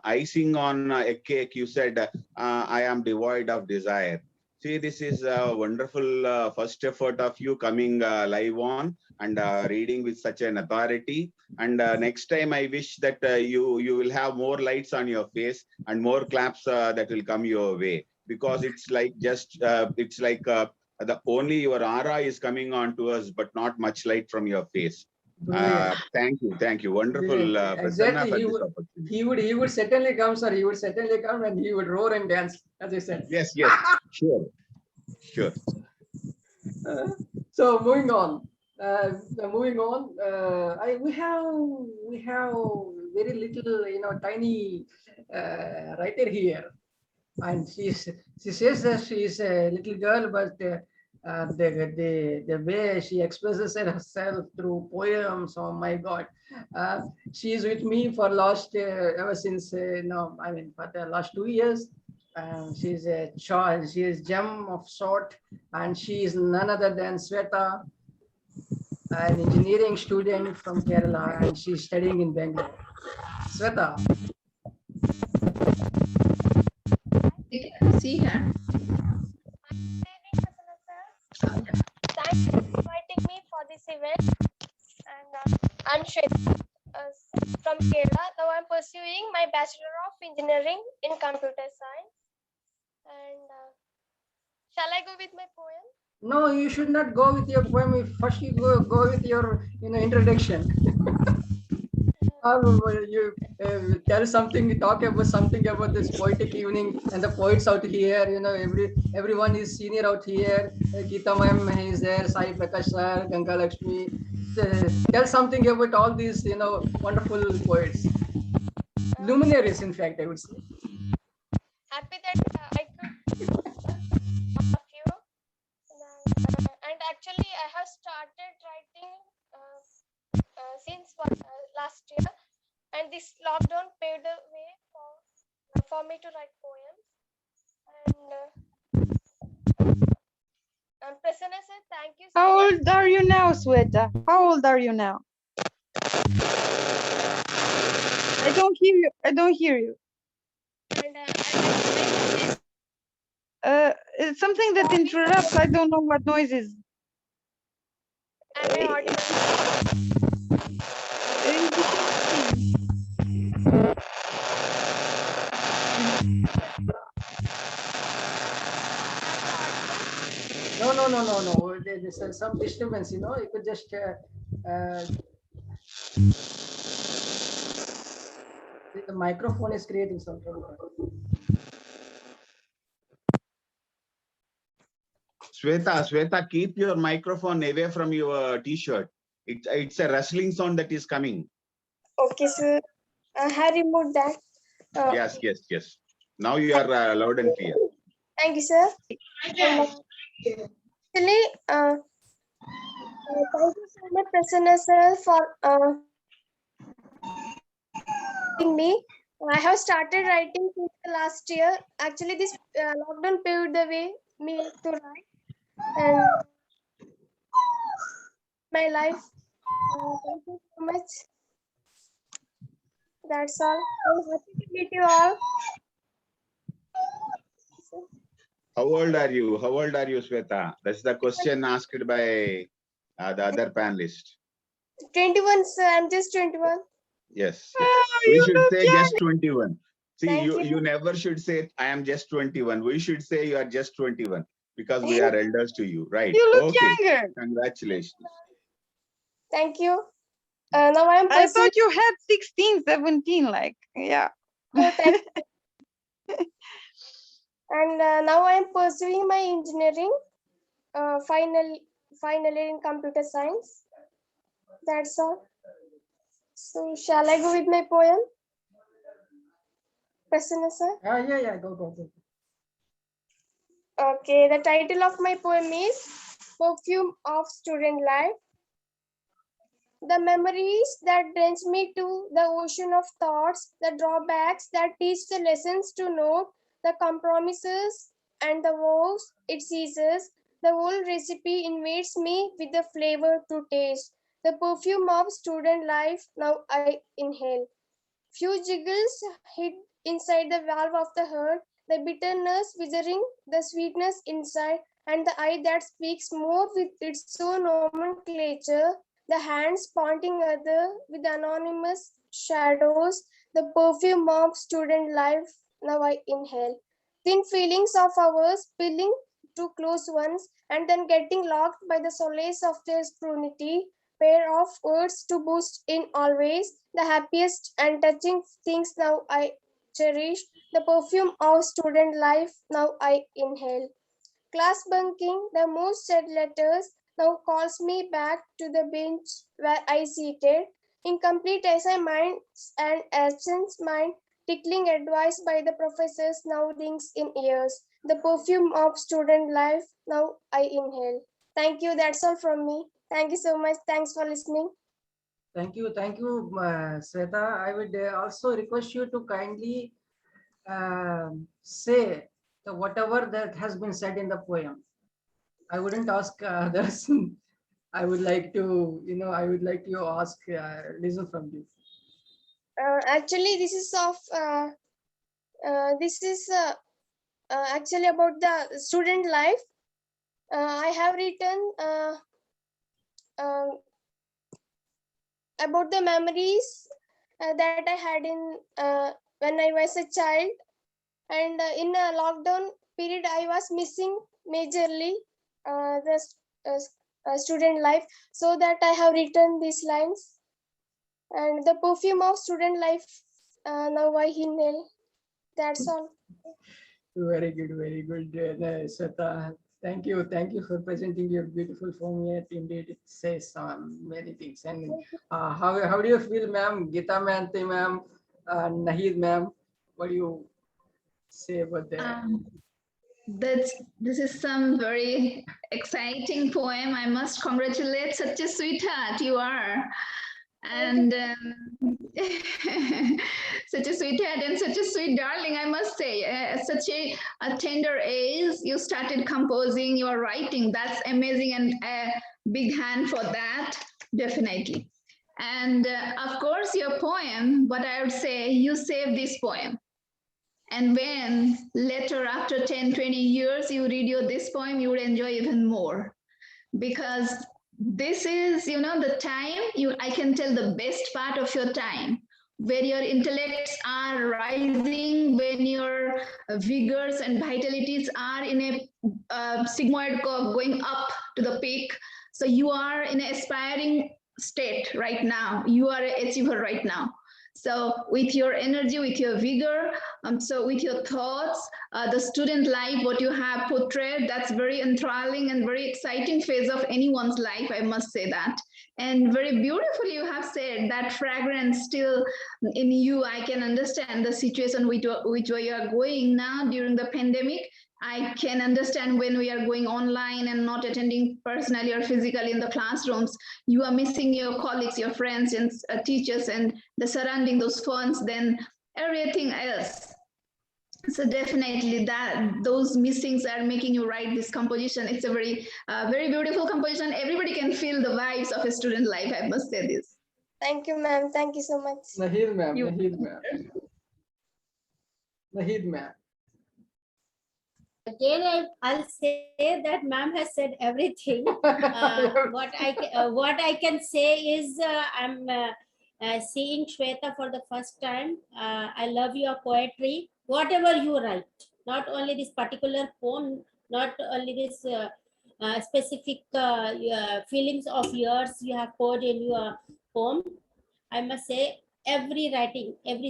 icing on a cake, you said, I am devoid of desire. See, this is a wonderful first effort of you coming live on and reading with such an authority. And next time I wish that you will have more lights on your face and more claps that will come your way, because it's like just it's like the only your aura is coming on to us, but not much light from your face. Thank you. Wonderful, Prasanna, Exactly. for this opportunity. He would certainly come, sir. He would certainly come and he would roar and dance, as I said. Yes, sure. So moving on. We have very little, tiny writer here, and she says that she is a little girl, but the way she expresses herself through poems, oh my God, she is with me for last ever since for the last 2 years. She's a child. She is gem of sort, and she is none other than Sweta, an engineering student from Kerala, and she's studying in Bangalore. Sweta. See her. Thanks for inviting me for this event. And I'm Shweta from Kerala. Now I'm pursuing my Bachelor of Engineering in Computer Science. And shall I go with my poem? No, you should not go with your poem. First, you go with your introduction. You tell something, talk about something about this poetic evening and the poets out here. You know, everyone is senior out here. Geeta ma'am is there, Sai Prakash sir, Ganga Lakshmi. Tell something about all these, you know, wonderful poets, luminaries. In fact, I would say. Happy that I could all of you. And actually, I have started writing since last year, and this lockdown paved the way for me to write poems. And Prasanna sir, thank you so How much. old are you now, Sweta? How old are you now? I don't hear you. I don't hear you. And It's something that interrupts. I don't know what noise is. am I audible? You should speak. No. There's some disturbance. You know, you could just. The microphone is creating some trouble. Sweta, keep your microphone away from your t-shirt. It's a rustling sound that is coming. Okay, sir. I have removed that. Yes. Now you are loud and clear. Thank you, sir. Actually, thank you so much, Prasanna sir, for me. I have started writing since the last year. Actually, this lockdown paved the way me to write and my life. Thank you so much. That's all. I'm happy to meet you all. How old are you? How old are you, Sweta? That's the question asked by the other panelist. 21, sir. I'm just 21. Yes. Oh, We you should look say young. just 21. See, Thank you never should say I am just 21. We should say you are just 21 because we are elders to you, right? You look Okay. younger. Congratulations. Thank you. Now I'm I pursuing. thought you had 16, 17, like, yeah. Oh, thank you. And now I'm pursuing my engineering. Final year in computer science. That's all. So shall I go with my poem? Prasanna sir. Yeah. Go. Okay, the title of my poem is Perfume of Student Life. The memories that drench me to the ocean of thoughts, the drawbacks that teach the lessons to note, the compromises and the woes it seizes, the whole recipe invades me with the flavor to taste. The perfume of student life now I inhale. Few jiggles hid inside the valve of the heart, the bitterness withering, the sweetness inside, and the eye that speaks more with its own nomenclature, the hands pointing other with anonymous shadows, the perfume of student life now I inhale. Thin feelings of ours spilling to close ones, and then getting locked by the solace of their scrutiny, pair of words to boost in always the happiest and touching things now I cherish, the perfume of student life now I inhale. Class bunking, the most said letters, now calls me back to the bench where I seated, incomplete essay mind and absence mind, tickling advice by the professors now rings in ears. The perfume of student life now I inhale. Thank you. That's all from me. Thank you so much. Thanks for listening. Thank you, Sweta. I would also request you to kindly say whatever that has been said in the poem. I wouldn't ask others. I would like to, I would like to ask, listen from you. Actually, this is actually about the student life. I have written about the memories that I had in when I was a child, and in a lockdown period, I was missing majorly the student life. So that I have written these lines. And the perfume of student life, now I inhale. That's all. Very good, very good. Sweta, thank you for presenting your beautiful poem. Yet indeed, it says many things. And how do you feel, ma'am? Gita Manti, ma'am, Nahid, ma'am, what do you say about that? This is some very exciting poem. I must congratulate such a sweetheart you are. And such a sweetheart and such a sweet darling, I must say. Such a tender age, you started composing, you are writing. That's amazing, and a big hand for that, definitely. And of course, your poem, what I would say, you saved this poem. And when later, after 10, 20 years, you read this poem, you would enjoy even more. Because this is, the time, I can tell the best part of your time, where your intellects are rising, when your vigors and vitalities are in a sigmoid curve going up to the peak. So you are in an aspiring state right now. You are an achiever right now. So with your energy, with your vigor, so with your thoughts, the student life, what you have portrayed, that's very enthralling and very exciting phase of anyone's life, I must say that. And very beautifully you have said that fragrance still in you. I can understand the situation which way you are going now during the pandemic. I can understand when we are going online and not attending personally or physically in the classrooms, you are missing your colleagues, your friends and teachers and the surrounding those phones, then everything else. So definitely those missings are making you write this composition. It's a very, very beautiful composition. Everybody can feel the vibes of a student life, I must say this. Thank you, ma'am. Thank you so much. Nahid, ma'am. Nahid, ma'am. Again, I'll say that ma'am has said everything. What I can say is I'm seeing Shweta for the first time. I love your poetry. Whatever you write, not only this particular poem, not only this specific feelings of yours you have poured in your poem. I must say every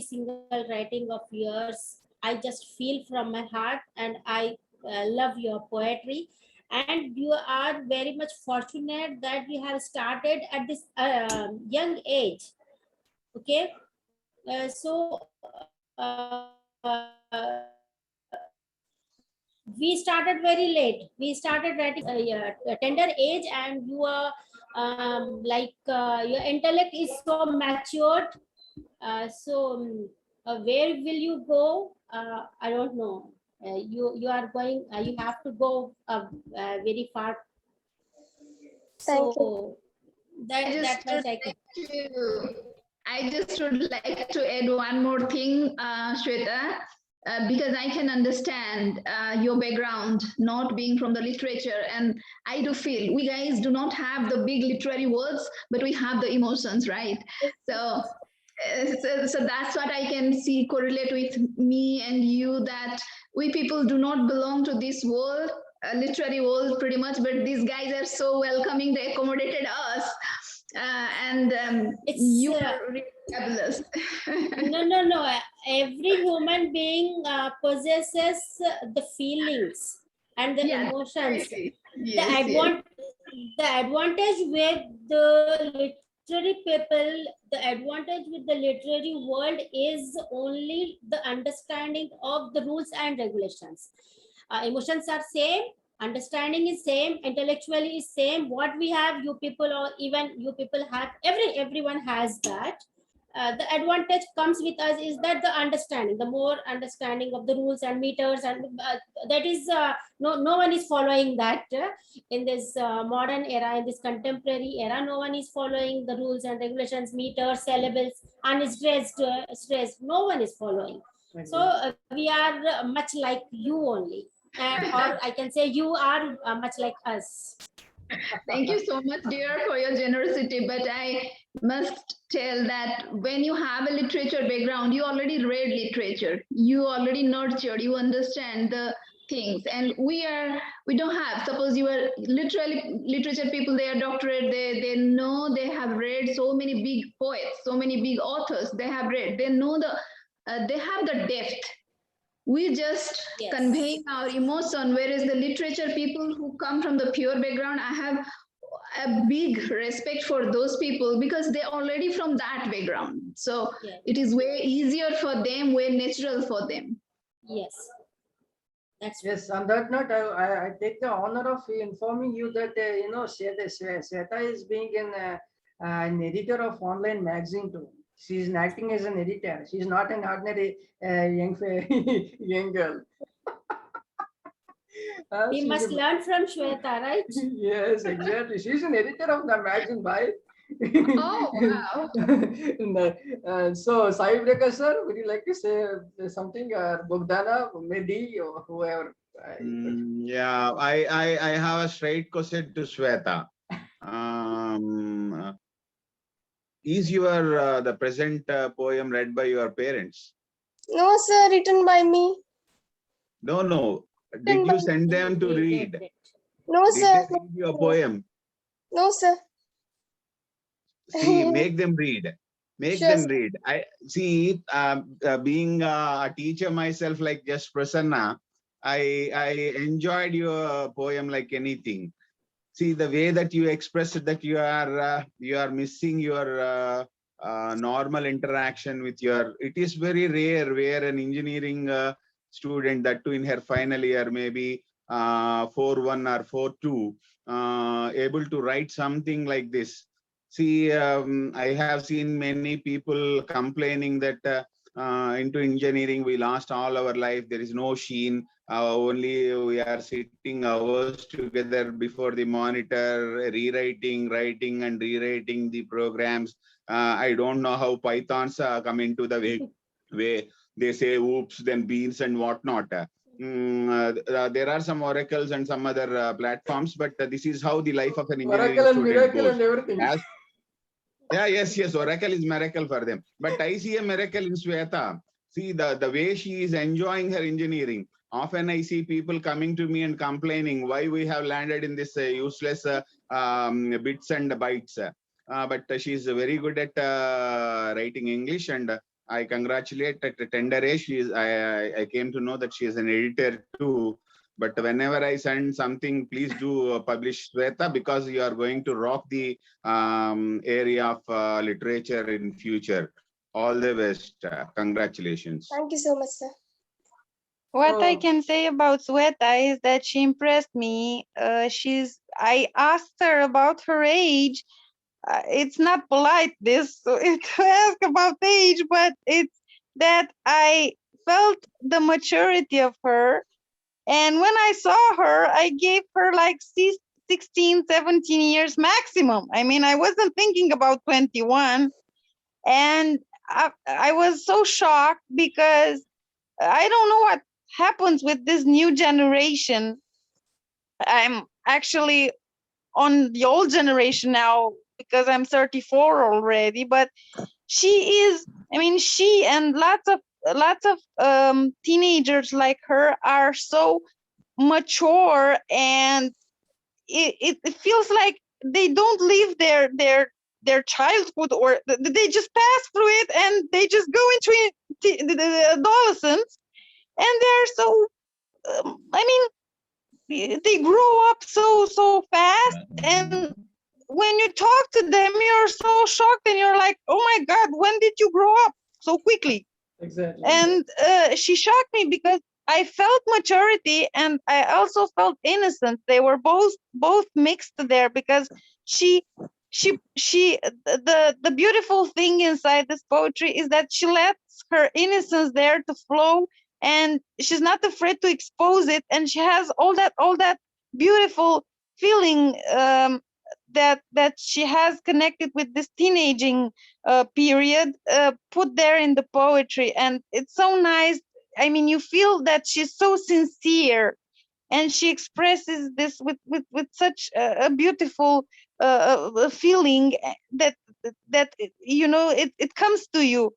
single writing of yours, I just feel from my heart, and I love your poetry. And you are very much fortunate that you have started at this young age. Okay, we started very late. We started writing a tender age, and you are your intellect is so matured. Where will you go? I don't know. You are going. You have to go very far. Thank you. So that much I can. I just would like to add one more thing, Shweta, because I can understand your background, not being from the literature. And I do feel we guys do not have the big literary words, but we have the emotions, right? So that's what I can see correlate with me and you, that we people do not belong to this world, literary world pretty much, but these guys are so welcoming, they accommodated us. You are really fabulous. No. Every human being possesses the feelings and the emotions. Yes, the advantage with the literary people, the advantage with the literary world is only the understanding of the rules and regulations. Emotions are same, understanding is same, intellectually is same. What we have, you people, or even you people have, everyone has that. The advantage comes with us is that the understanding, the more understanding of the rules and meters, and that is no one is following that in this modern era, in this contemporary era. No one is following the rules and regulations, meters, syllables, unstressed, stressed. No one is following. So we are much like you only, or I can say you are much like us. Thank you so much, dear, for your generosity. But I must tell that when you have a literature background, you already read literature, you already nurtured, you understand the things, and we don't have. Suppose you are literally literature people, they are doctorate, they know, they have read so many big poets, so many big authors, they have read, they know they have the depth. We just Yes. conveying our emotion, whereas the literature people who come from the pure background, I have a big respect for those people because they're already from that background. So Yes. it is way easier for them, way natural for them. Yes. That's Yes, on that note, I take the honor of informing you that, Sweta is being an editor of online magazine too. She's acting as an editor. She's not an ordinary young girl. we She's must a- learn from Shweta, right? Yes, exactly. She's an editor of the magazine, by. Oh, wow. So, Sai Breka sir, would you like to say something? Bogdana, Mehdi, or whoever. Yeah, I have a straight question to Shweta. Is your the present poem read by your parents? No, sir, written by me. No. Did you send them to They read? read it. No, Did sir. they read your poem? No, sir. See, make them read. Make Sure, them sir. read. I see. Being a teacher myself, like just Prasanna, I enjoyed your poem like anything. See the way that you expressed that you are missing your normal interaction with your. It is very rare where an engineering student, that too in her final year, maybe 4.1 or 4.2, able to write something like this. See, I have seen many people complaining that into engineering we lost all our life. There is no sheen. Only we are sitting hours together before the monitor, rewriting, writing, and rewriting the programs. I don't know how Pythons come into the way they say oops, then beans and whatnot. There are some oracles and some other platforms, but this is how the life of an engineering Oracle and student miracle goes. and everything. Yes, Oracle is miracle for them. But I see a miracle in Sweta. See the way she is enjoying her engineering. Often I see people coming to me and complaining why we have landed in this useless bits and bytes. But she's very good at writing English, and I congratulate at a tender age. I came to know that she is an editor too. But whenever I send something, please do publish Sweta, because you are going to rock the area of literature in future. All the best. Congratulations. Thank you so much, sir. What I So- can say about Sweta is that she impressed me. I asked her about her age. It's not polite to ask about age, but it's that I felt the maturity of her. And when I saw her, I gave her like 16, 17 years maximum. I mean, I wasn't thinking about 21. And I was so shocked because I don't know what happens with this new generation. I'm actually on the old generation now because I'm 34 already, but she and lots of teenagers like her are so mature, and it feels like they don't live their childhood, or they just pass through it and they just go into the adolescence, and they're so they grow up so fast, and when you talk to them you're so shocked and you're like, oh my god, when did you grow up so quickly? Exactly. And she shocked me because I felt maturity and I also felt innocence. They were both mixed there, because the beautiful thing inside this poetry is that she lets her innocence there to flow, and she's not afraid to expose it, and she has all that beautiful feeling that she has connected with this teenaging period, put there in the poetry, and it's so nice. I mean, you feel that she's so sincere, and she expresses this with such a beautiful feeling that you know it comes to you.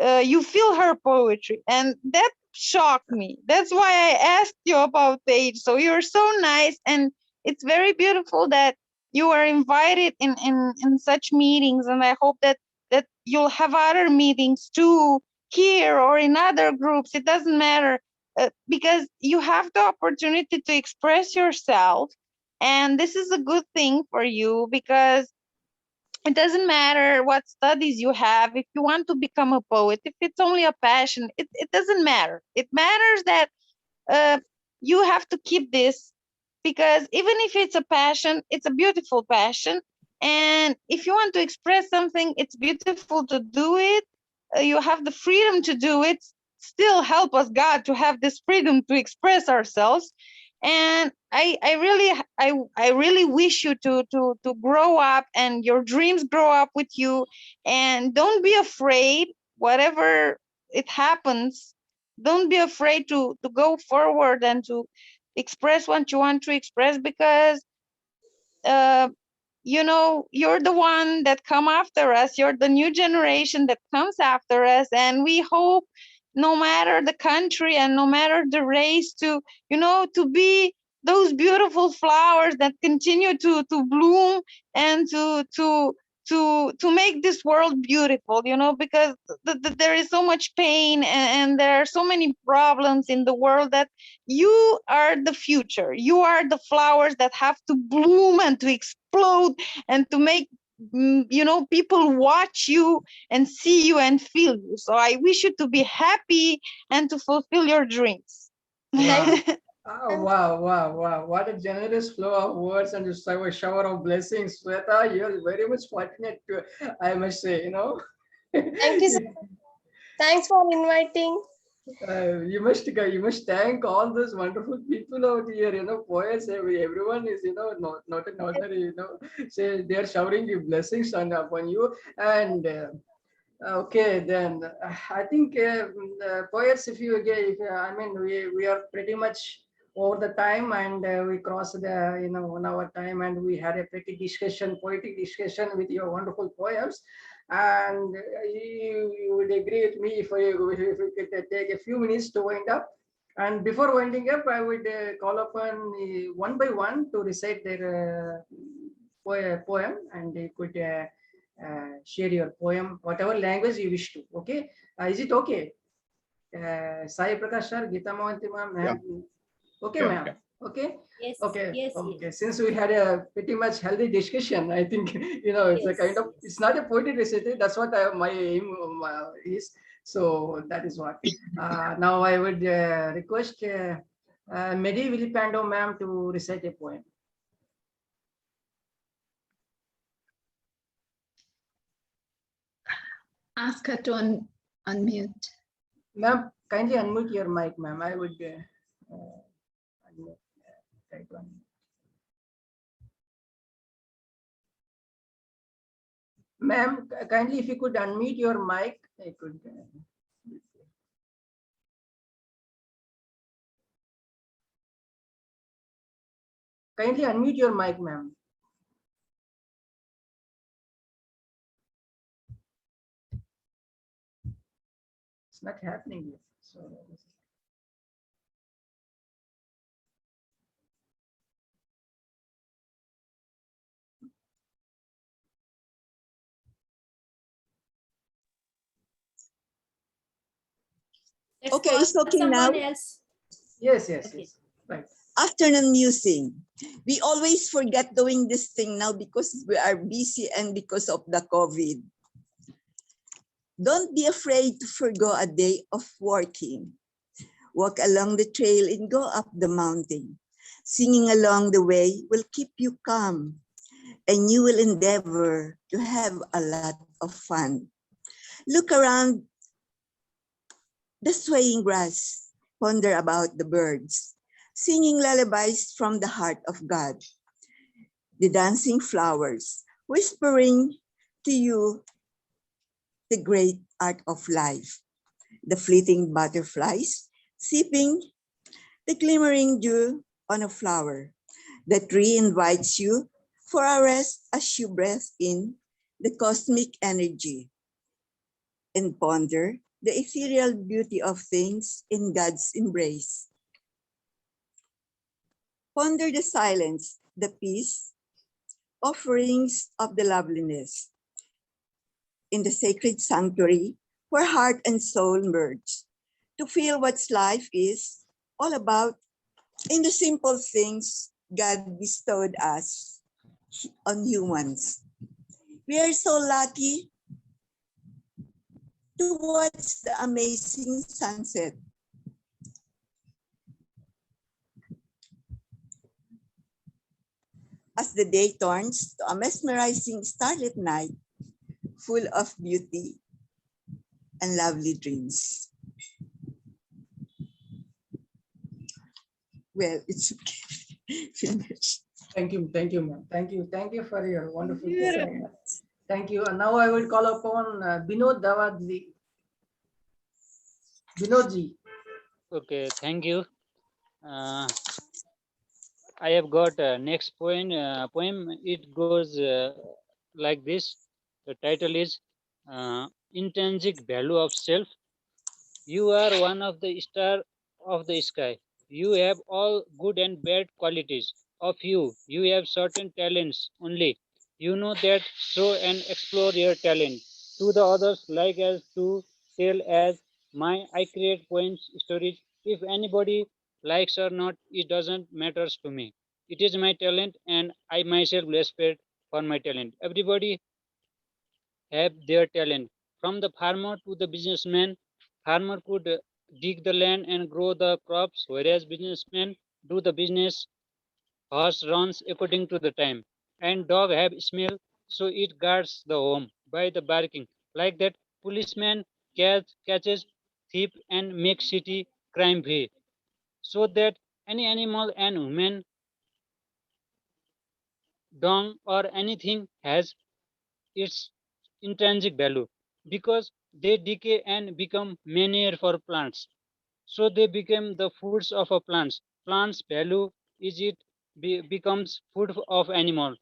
You feel her poetry, and shocked me. That's why I asked you about the age. So you're so nice, and it's very beautiful that you are invited in such meetings, and I hope that you'll have other meetings too, here or in other groups. It doesn't matter, because you have the opportunity to express yourself, and this is a good thing for you, because it doesn't matter what studies you have. If you want to become a poet, if it's only a passion, it doesn't matter. It matters that you have to keep this, because even if it's a passion, it's a beautiful passion. And if you want to express something, it's beautiful to do it. You have the freedom to do it. Still help us, God, to have this freedom to express ourselves. And I really wish you to grow up and your dreams grow up with you. And don't be afraid, whatever it happens, don't be afraid to go forward and to express what you want to express, because uh, you know, you're the one that come after us. You're the new generation that comes after us. And we hope, no matter the country and no matter the race, to, you know, to be those beautiful flowers that continue to bloom and to make this world beautiful, you know, because there is so much pain, and there are so many problems in the world, that you are the future. You are the flowers that have to bloom and to explode and to make, you know, people watch you and see you and feel you. So I wish you to be happy and to fulfill your dreams. Wow. Oh, wow, wow, wow. What a generous flow of words and just a shower of blessings. Sweta, you're very much fortunate to, I must say, you know. Thank you so much. Thanks for inviting. You must thank all those wonderful people out here, you know, poets. Everyone is, you know, not an ordinary, you know, say they are showering you blessings upon you. And okay, then I think poets, if you, I mean, we are pretty much over the time, and we crossed the, you know, 1 hour time, and we had a pretty discussion, poetic discussion with your wonderful poems. And you would agree with me if we could take a few minutes to wind up. And before winding up, I would call upon one by one to recite their poem, and they could share your poem, whatever language you wish to. Okay, is it okay? Sai Prakash sir, Geeta Mohanty ma'am, Yeah. okay, Sure, ma'am. yeah. Okay. Yes. Okay. Yes. Okay. Yes. Since we had a pretty much healthy discussion, I think, you know, it's a Yes, kind of, yes. it's not a poetry recital. That's what my aim is. So that is what. Now I would request Medi Vilipando ma'am to recite a poem. Ask her to unmute. Ma'am, kindly unmute your mic, ma'am. I would unmute. Try to unmute. Ma'am, kindly if you could unmute your mic, I could. Kindly unmute your mic, ma'am. It's not happening yet. So. Let's Okay, call it's okay someone now. else. Yes, yes, Okay. yes. Right. Afternoon musing. We always forget doing this thing now because we are busy and because of the COVID. Don't be afraid to forgo a day of working. Walk along the trail and go up the mountain. Singing along the way will keep you calm, and you will endeavor to have a lot of fun. Look around the swaying grass, ponder about the birds, singing lullabies from the heart of God. The dancing flowers, whispering to you the great art of life. The fleeting butterflies, sipping the glimmering dew on a flower. The tree invites you for a rest as you breathe in the cosmic energy and ponder the ethereal beauty of things in God's embrace. Ponder the silence, the peace, offerings of the loveliness in the sacred sanctuary where heart and soul merge to feel what life is all about in the simple things God bestowed us on humans. We are so lucky to watch the amazing sunset. As the day turns to a mesmerizing starlit night full of beauty and lovely dreams. Well, it's okay. Finished. Thank you, ma'am. Thank you for your wonderful poem. Thank you. And now I will call upon Binod Dawadji. Binodji. Okay, thank you. I have got next poem. It goes like this. The title is Intrinsic Value of Self. You are one of the star of the sky. You have all good and bad qualities of you. You have certain talents only. You know that, so and explore your talent. To the others, like as to tell as I create poems, stories. If anybody likes or not, it doesn't matters to me. It is my talent, and I myself respect for my talent. Everybody have their talent. From the farmer to the businessman, farmer could dig the land and grow the crops, whereas businessmen do the business. Horse runs according to the time, and dog have smell, so it guards the home by the barking. Like that, policeman catches thief and makes city crime free. So that any animal and human, dog or anything has its intrinsic value because they decay and become manure for plants. So they become the foods of a plants. Plants value is it becomes food of animal,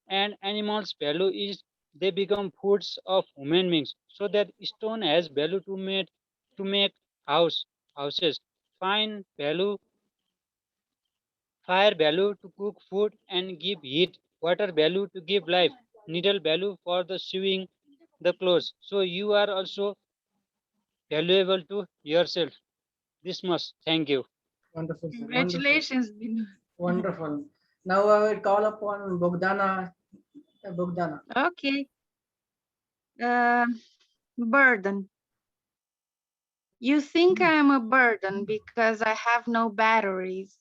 and animals value is they become foods of human beings. So that stone has value to make houses. Fine value Fire value to cook food and give heat. Water value to give life. Needle value for the sewing the clothes. So you are also valuable to yourself. This much. Thank you. Wonderful, sir. Congratulations, Binod. Wonderful. Now I will call upon Bogdana. Bogdana. Okay. Burden. You think I am a burden because I have no batteries,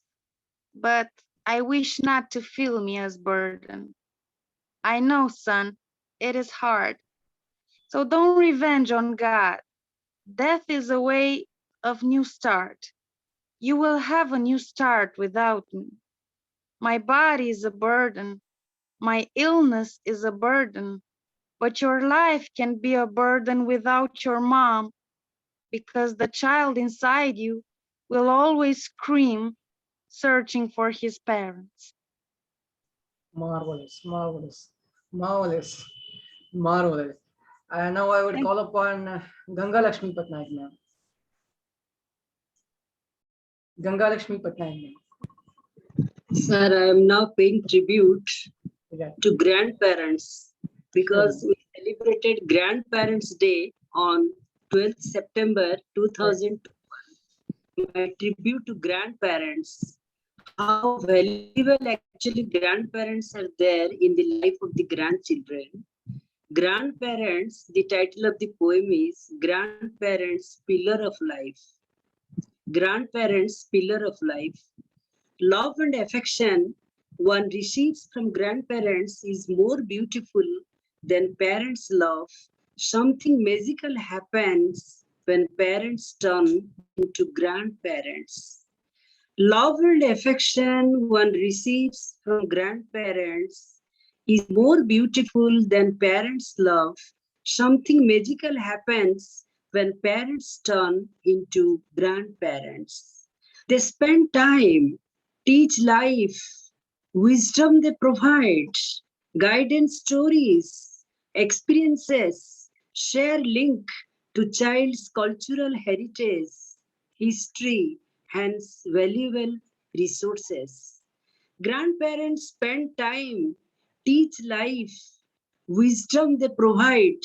but I wish not to feel me as burden. I know, son, it is hard. So don't revenge on God. Death is a way of new start. You will have a new start without me. My body is a burden. My illness is a burden. But your life can be a burden without your mom, because the child inside you will always scream, searching for his parents. Marvelous, marvelous, marvelous, marvelous. And now I would call upon Ganga Lakshmi Patnaik, ma'am. Ganga Lakshmi Patnaik, ma'am. Sir, I am now paying tribute to grandparents because we celebrated Grandparents' Day on 12th September 2002. My tribute to grandparents, how valuable actually grandparents are there in the life of the grandchildren. Grandparents, the title of the poem is Grandparents, Pillar of Life. Grandparents, Pillar of Life. Love and affection one receives from grandparents is more beautiful than parents' love. Something magical happens when parents turn into grandparents. Love and affection one receives from grandparents is more beautiful than parents' love. Something magical happens when parents turn into grandparents. They spend time, teach life, wisdom they provide, guidance stories, experiences, share link, to child's cultural heritage, history, hence valuable resources. Grandparents spend time, teach life, wisdom they provide,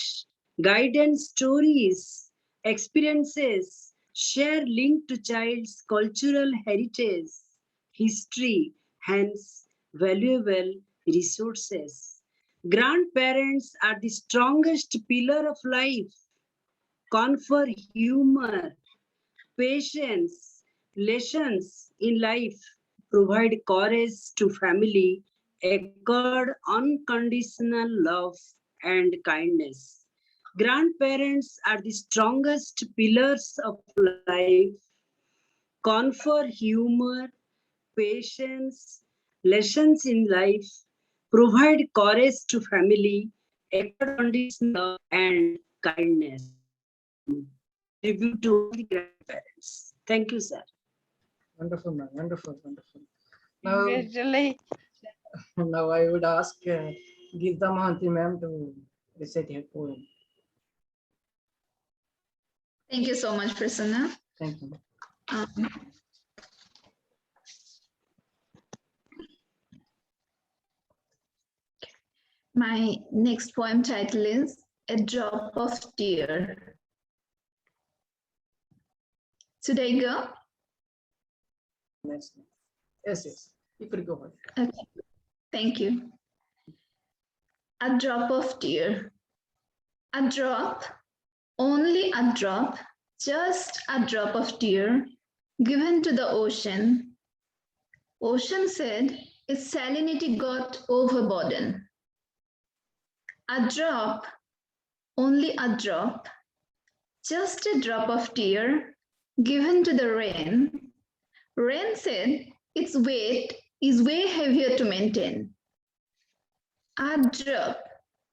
guidance stories, experiences, share link to child's cultural heritage, history, hence valuable resources. Grandparents are the strongest pillar of life, confer humor, patience, lessons in life, provide courage to family, accord unconditional love and kindness. Grandparents are the strongest pillars of life, confer humor, patience, lessons in life, provide courage to family, accord unconditional love and kindness. Tribute to all the grandparents. Thank you, sir. Wonderful, man. Wonderful, wonderful. Now, Congratulations. now I would ask Geeta Mahanti ma'am to recite her poem. Thank you so much, Prasanna. Thank you. My next poem title is A Drop of Tear. Should I go? Yes, yes. You could go ahead. Okay. Thank you. A drop of tear. A drop, only a drop, just a drop of tear given to the ocean. Ocean said its salinity got overburdened. A drop, only a drop, just a drop of tear given to the rain. Rain said its weight is way heavier to maintain. A drop,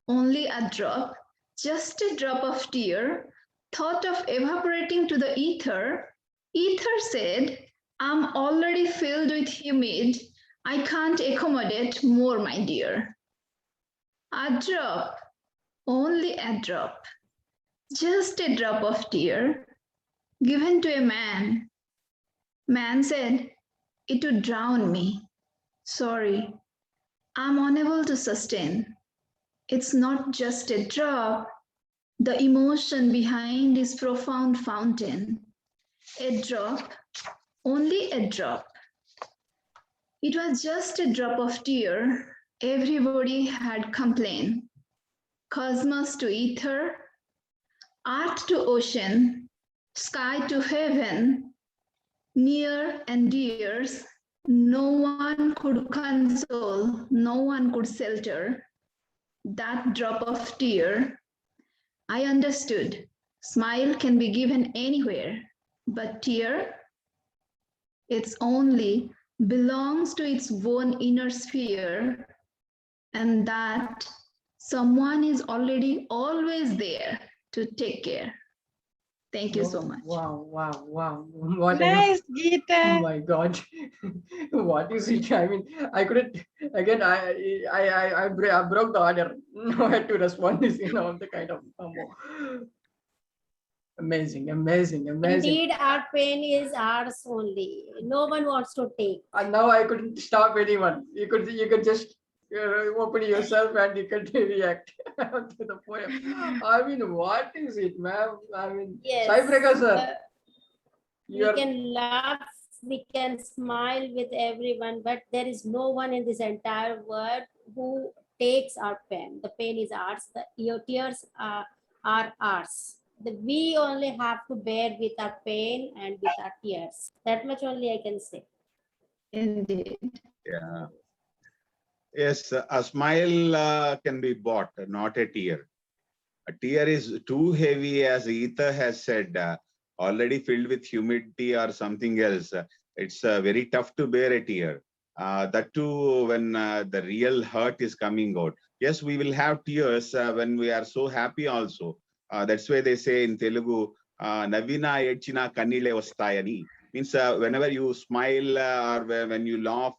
only a drop, just a drop of tear, thought of evaporating to the ether. Ether said, I'm already filled with humid. I can't accommodate more, my dear. A drop, only a drop, just a drop of tear, given to a man. Man said, it would drown me. Sorry, I'm unable to sustain. It's not just a drop. The emotion behind is profound fountain. A drop, only a drop. It was just a drop of tear. Everybody had complained. Cosmos to ether, art to ocean, sky to heaven, near and dears. No one could console, no one could shelter that drop of tear. I understood. Smile can be given anywhere, but tear, it's only belongs to its own inner sphere, and that someone is already always there to take care. Thank you so much. Wow, wow, wow. What Nice, Oh Geeta. my God. What is it? I mean, I couldn't, again, I broke the order. No, I had to respond this, the kind of amazing, amazing, amazing. Indeed, our pain is ours only. No one wants to take. And now I couldn't stop anyone. You could just open yourself and you could react to the poem. I mean, what is it, ma'am? I mean, Yes. Sai Prakash sir, We can laugh, we can smile with everyone, but there is no one in this entire world who takes our pain. The pain is ours. Your tears are ours. We only have to bear with our pain and with our tears. That much only I can say. Indeed. Yeah. Yes, a smile can be bought, not a tear. A tear is too heavy, as Ether has said, already filled with humidity or something else. It's very tough to bear a tear. That too, when the real hurt is coming out. Yes, we will have tears when we are so happy also. That's why they say in Telugu, Navina Echina Kanile Vastayani. Means whenever you smile or when you laugh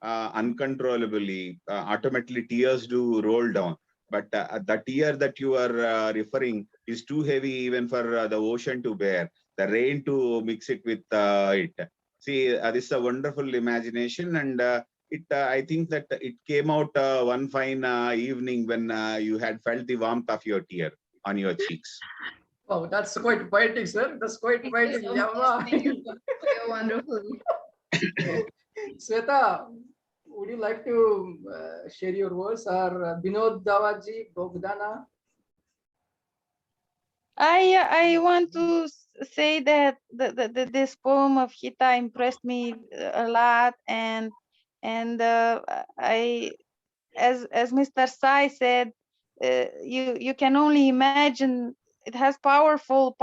uncontrollably, automatically tears do roll down. but the tear that you are referring is too heavy even for the ocean to bear, the rain to mix it with it. See, this is a wonderful imagination, and I think that it came out one fine evening when you had felt the warmth of your tear on your cheeks. Oh, that's quite poetic, sir. That's quite Thank poetic. you so much. Thank you for your wonderful. Sweta, would you like to share your words, or Binod Dawaji, Bogdana? I want to say that this poem of Hita impressed me a lot, and I, as Mr. Sai said, you can only imagine. It has powerful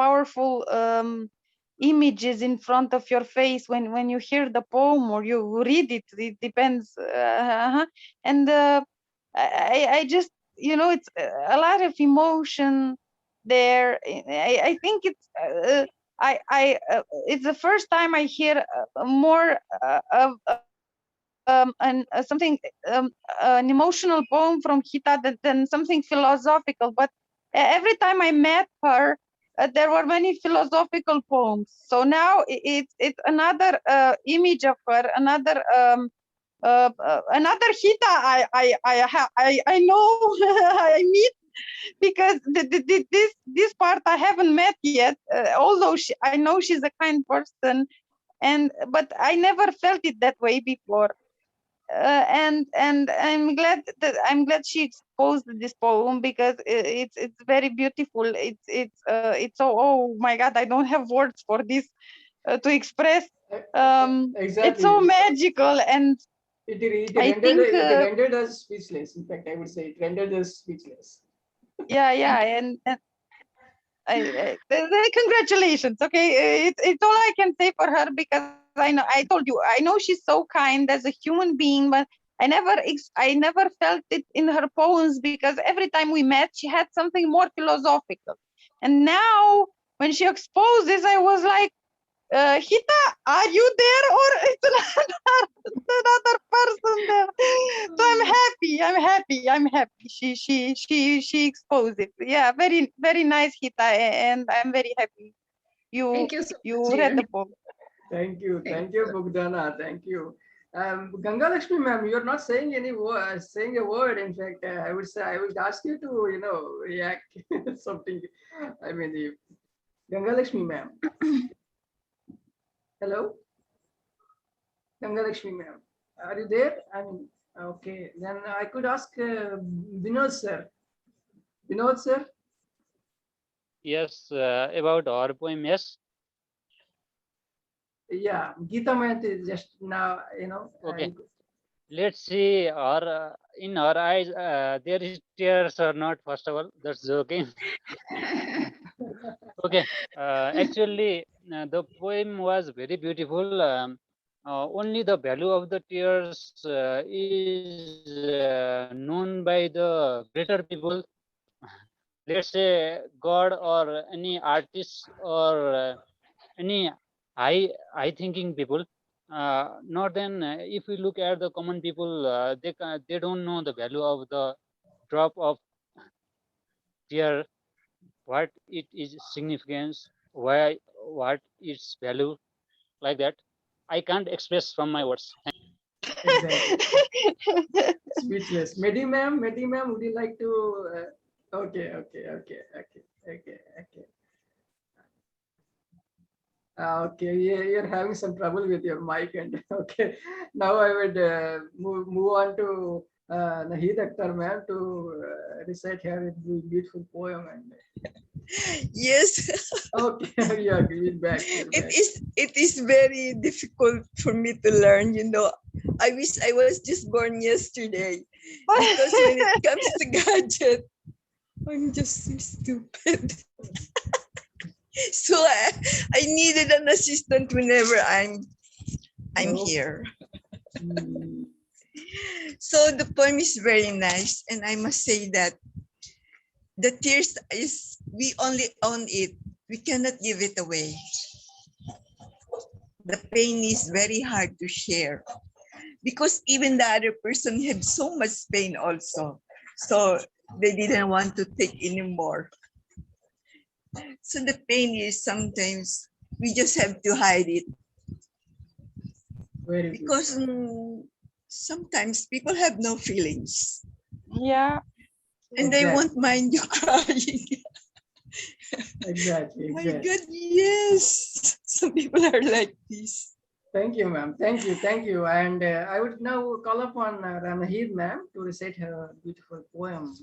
images in front of your face when you hear the poem or you read it. It depends, and I just, it's a lot of emotion there. I think it's the first time I hear more of something, an emotional poem from Hita than something philosophical. But every time I met her, there were many philosophical poems. So now it's another image of her, another another Hita I know I meet, because this part I haven't met yet. Although I know she's a kind person, but I never felt it that way before. And I'm glad she exposed this poem, because it's very beautiful. It's so, oh my God, I don't have words for this to express. Exactly. It's so magical, and it rendered us speechless. In fact, I would say it rendered us speechless. yeah, and congratulations. Okay, it's all I can say for her, because I told you, I know she's so kind as a human being, but I never felt it in her poems, because every time we met, she had something more philosophical. And now, when she exposed this, I was like, Hita, are you there, or it's another person there? So I'm happy. She exposed it. Yeah, very, very nice, Hita, and I'm very happy Thank you so you much, read dear. the poem. Thank you, Bogdana. Thank you. Ganga Lakshmi ma'am, you're not saying any word, saying a word. In fact, I would ask you to, react something. I mean, Ganga Lakshmi ma'am. Hello, Ganga Lakshmi ma'am. Are you there? I mean, okay. Then I could ask Vinod sir. Vinod sir. Yes, about our poem, yes. Yeah, Geeta Mayant is just now, Okay. Let's see, in our eyes, there is tears or not, first of all, that's joking. Okay, actually, the poem was very beautiful. Only the value of the tears is known by the greater people, let's say God or any artist or any high thinking people. Not then, if we look at the common people, they don't know the value of the drop of tear, what it is significance, what its value, like that. I can't express from my words. Exactly. Speechless. Mehdi ma'am, would you like to? Okay. Okay, you're having some trouble with your mic, and okay. Now I would move on to Nahid Akhtar ma'am to recite her beautiful poem. And Yes, okay, yeah, give it back. it is very difficult for me to learn. I wish I was just born yesterday, because when it comes to gadget, I'm just so stupid. So I needed an assistant whenever I'm here. So the poem is very nice, and I must say that the tears we only own it. We cannot give it away. The pain is very hard to share, because even the other person had so much pain also. So They didn't want to take anymore. So the pain is sometimes we just have to hide it Very good. because sometimes people have no feelings Yeah. and they Exactly. won't mind you crying. Exactly. My Exactly. God, yes. Some people are like this. Thank you, ma'am. Thank you. Thank you. And I would now call upon Ramahid, ma'am, to recite her beautiful poem.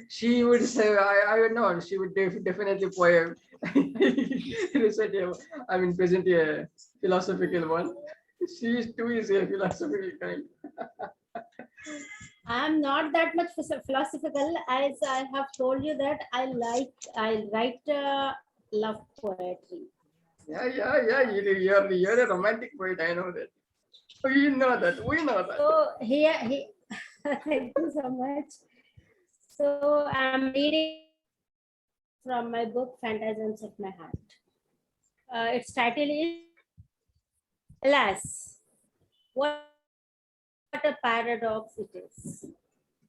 She would say, I would know, she would definitely poem. Recite a, I mean, present a philosophical one. She too is a philosophical kind. I'm not that much philosophical, as I have told you that I write love poetry. Yeah. You're a romantic poet. I know that. We know that. We know that. So here, thank you so much. So I'm reading from my book Phantasms of My Heart. Its title is Alas, what a paradox it is.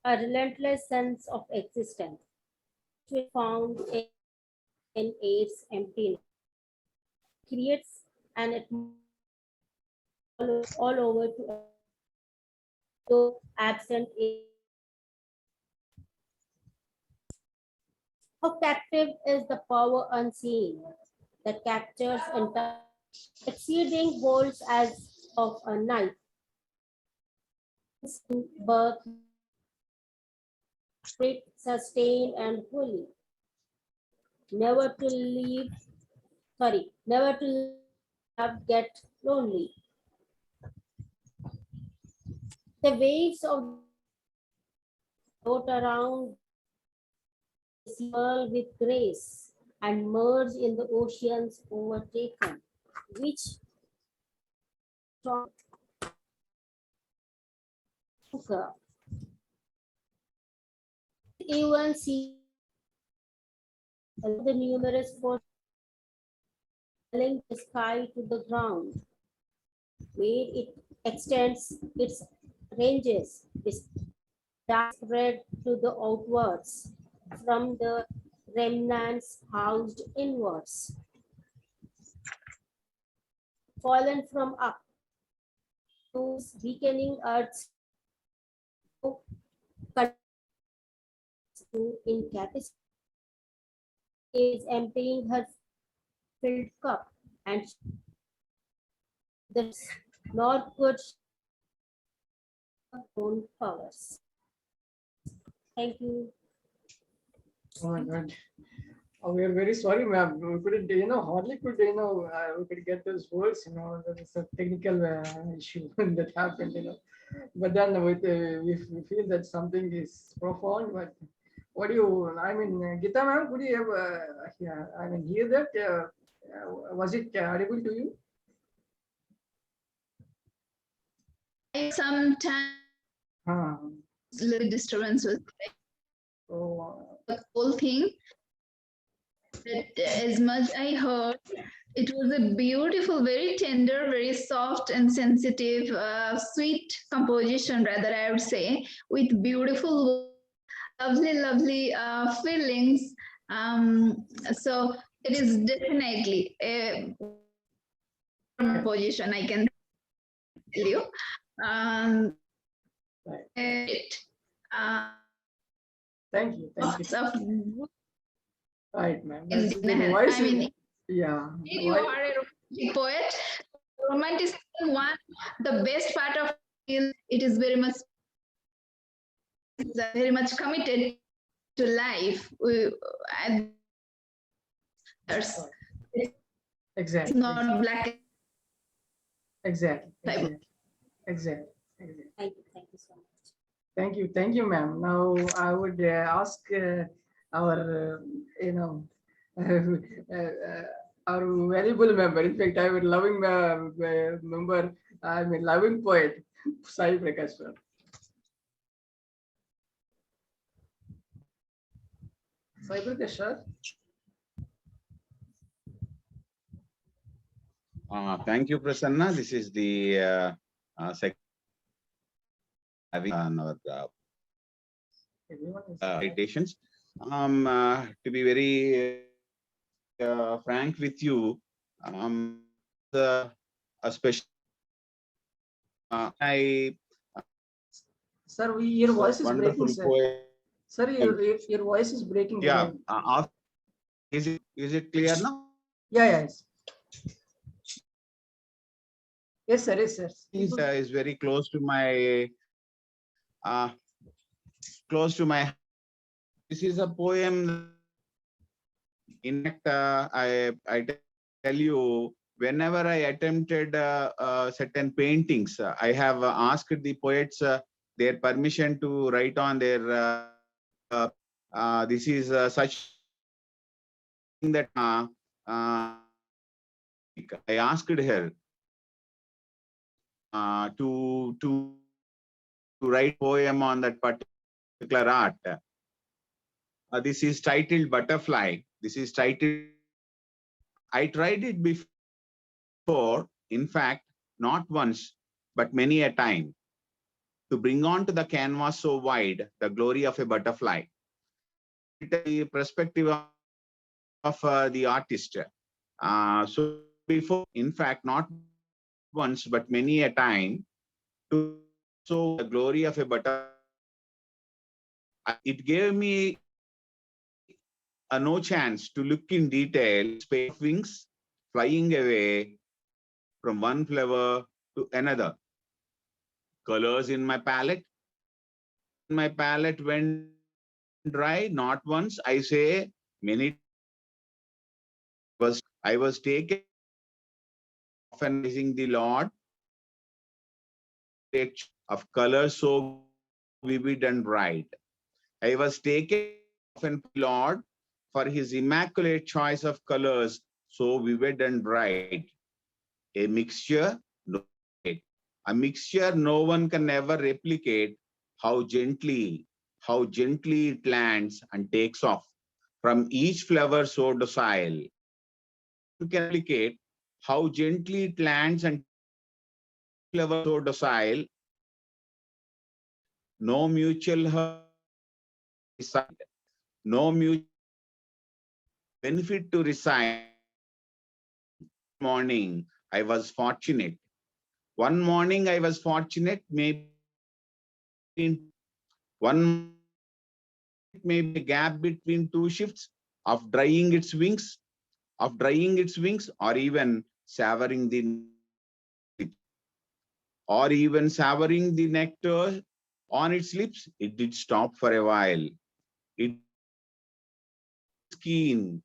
A relentless sense of existence, which we found in its emptiness, creates an atmosphere all over to though absent. How captive is the power unseen that captures entire exceeding bolts as of a knife, birth, spirit, sustain and holy, never to leave, never to have get lonely. The waves of float around the world with grace and merge in the oceans overtaken, which even see the numerous forces the sky to the ground, where it extends its ranges, spread to the outwards from the remnants housed inwards, fallen from up, those weakening earth's to incapacity is emptying her filled cup, and the nor could own powers. Thank you. Oh my God. Oh, we are very sorry, ma'am. We couldn't, hardly could, we could get those words, there's a technical issue that happened. But then we feel that something is profound. But what do you, I mean, Gita ma'am, could you have, yeah, I mean, hear that? Was it audible to you? Sometimes little disturbance was the whole thing. But as much I heard, it was a beautiful, very tender, very soft and sensitive, sweet composition, rather, I would say, with beautiful, lovely feelings. So it is definitely a composition, I can tell you. Thank you. Right, ma'am. I mean, yeah. you are a romantic poet. Romanticism, the best part of it is very much committed to life. Exactly. It's not black. Exactly. Thank you so much. Thank you, ma'am. Now I would ask our, our valuable member. In fact, I would loving member. I'm a loving poet, Sai Prakash sir. Sai Prakash sir. Thank you, Prasanna. This is the second having our meditations. To be very frank with you, a special I Sir, your voice is breaking, wonderful sir. poem. Sir, your voice is breaking. Yeah, is it clear now? Yeah, yes. Yes, sir. Yes, sir. Is very close to my This is a poem. In fact, I tell you, whenever I attempted certain paintings, I have asked the poets their permission to write on their. This is such that I asked her to write poem on that particular art. This is titled Butterfly. This is titled. I tried it before, in fact, not once, but many a time, to bring onto the canvas so wide the glory of a butterfly. The perspective of the artist. So before, in fact, not once, but many a time, to show the glory of a butterfly. It gave me no chance to look in detail, space of wings flying away from one flower to another. Colors in my palette. My palette went dry, not once, I say many. I was taken often praising the Lord of colors so vivid and bright. I was taken often Lord for his immaculate choice of colors so vivid and bright. A mixture, a mixture no one can ever replicate. How gently it lands and takes off from each flower so docile. You can replicate how gently it lands and flower so docile. No mutual hurt, no mutual benefit to reside. Morning, I was fortunate. One morning I was fortunate, maybe one maybe a gap between two shifts of drying its wings, or even savoring the nectar on its lips. It did stop for a while. It keen,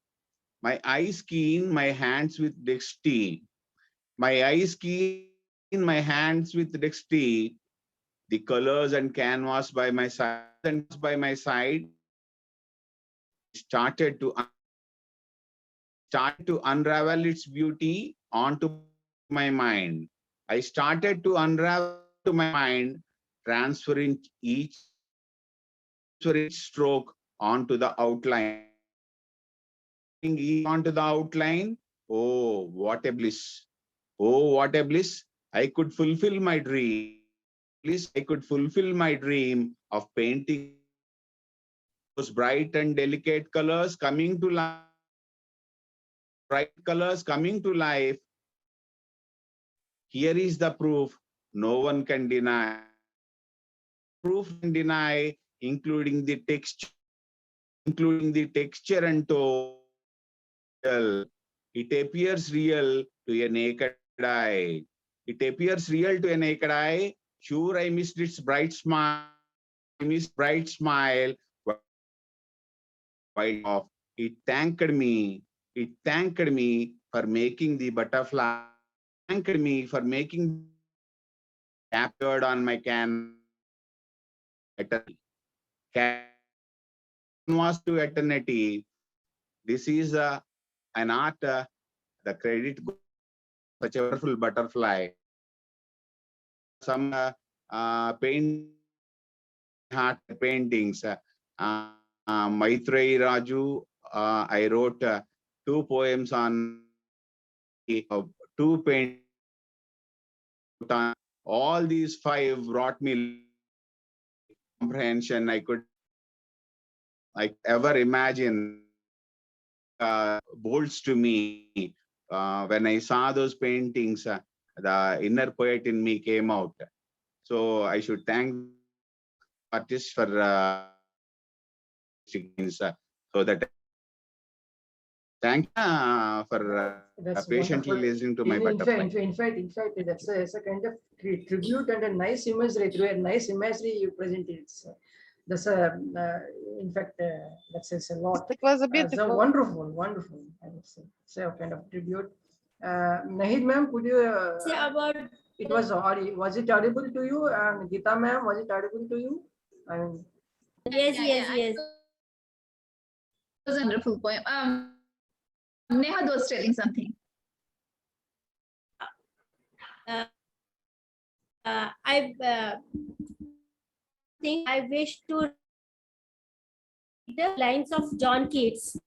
my eyes keen, my hands with dexterity. My eyes keen, my hands with dexterity. The colors and canvas by my side started to unravel its beauty onto my mind. I started to unravel to my mind, transferring each stroke onto the outline. Onto the outline. Oh, what a bliss. Oh, what a bliss. I could fulfill my dream. I could fulfill my dream of painting those bright and delicate colors coming to life. Bright colors coming to life. Here is the proof no one can deny. Proof and deny, including the texture and tone. It appears real to a naked eye. It appears real to a naked eye. Sure, I missed its bright smile. I missed bright smile. It thanked me. It thanked me for making the butterfly. Thanked me for making captured on my canvas to eternity. This is an art. The credit goes such a wonderful butterfly. Some heart paintings. Maitreyi Raju. I wrote two poems on two paintings. All these five brought me comprehension. I could I ever imagine bolts to me when I saw those paintings. The inner poet in me came out. So I should thank artists for so that thank for That's patiently wonderful. listening to my In butterfly. fact, it's a kind of tribute and a nice imagery. Through a nice imagery you presented. That's a, in fact, that says a lot. It was a So beautiful. wonderful. I would say, a kind of tribute. Nahid ma'am, could you? Say about It was it audible to you? And Geeta ma'am, was it audible to you? I mean, yes. It was a wonderful poem. Nehad was telling something. I think I wish to read the lines of John Keats.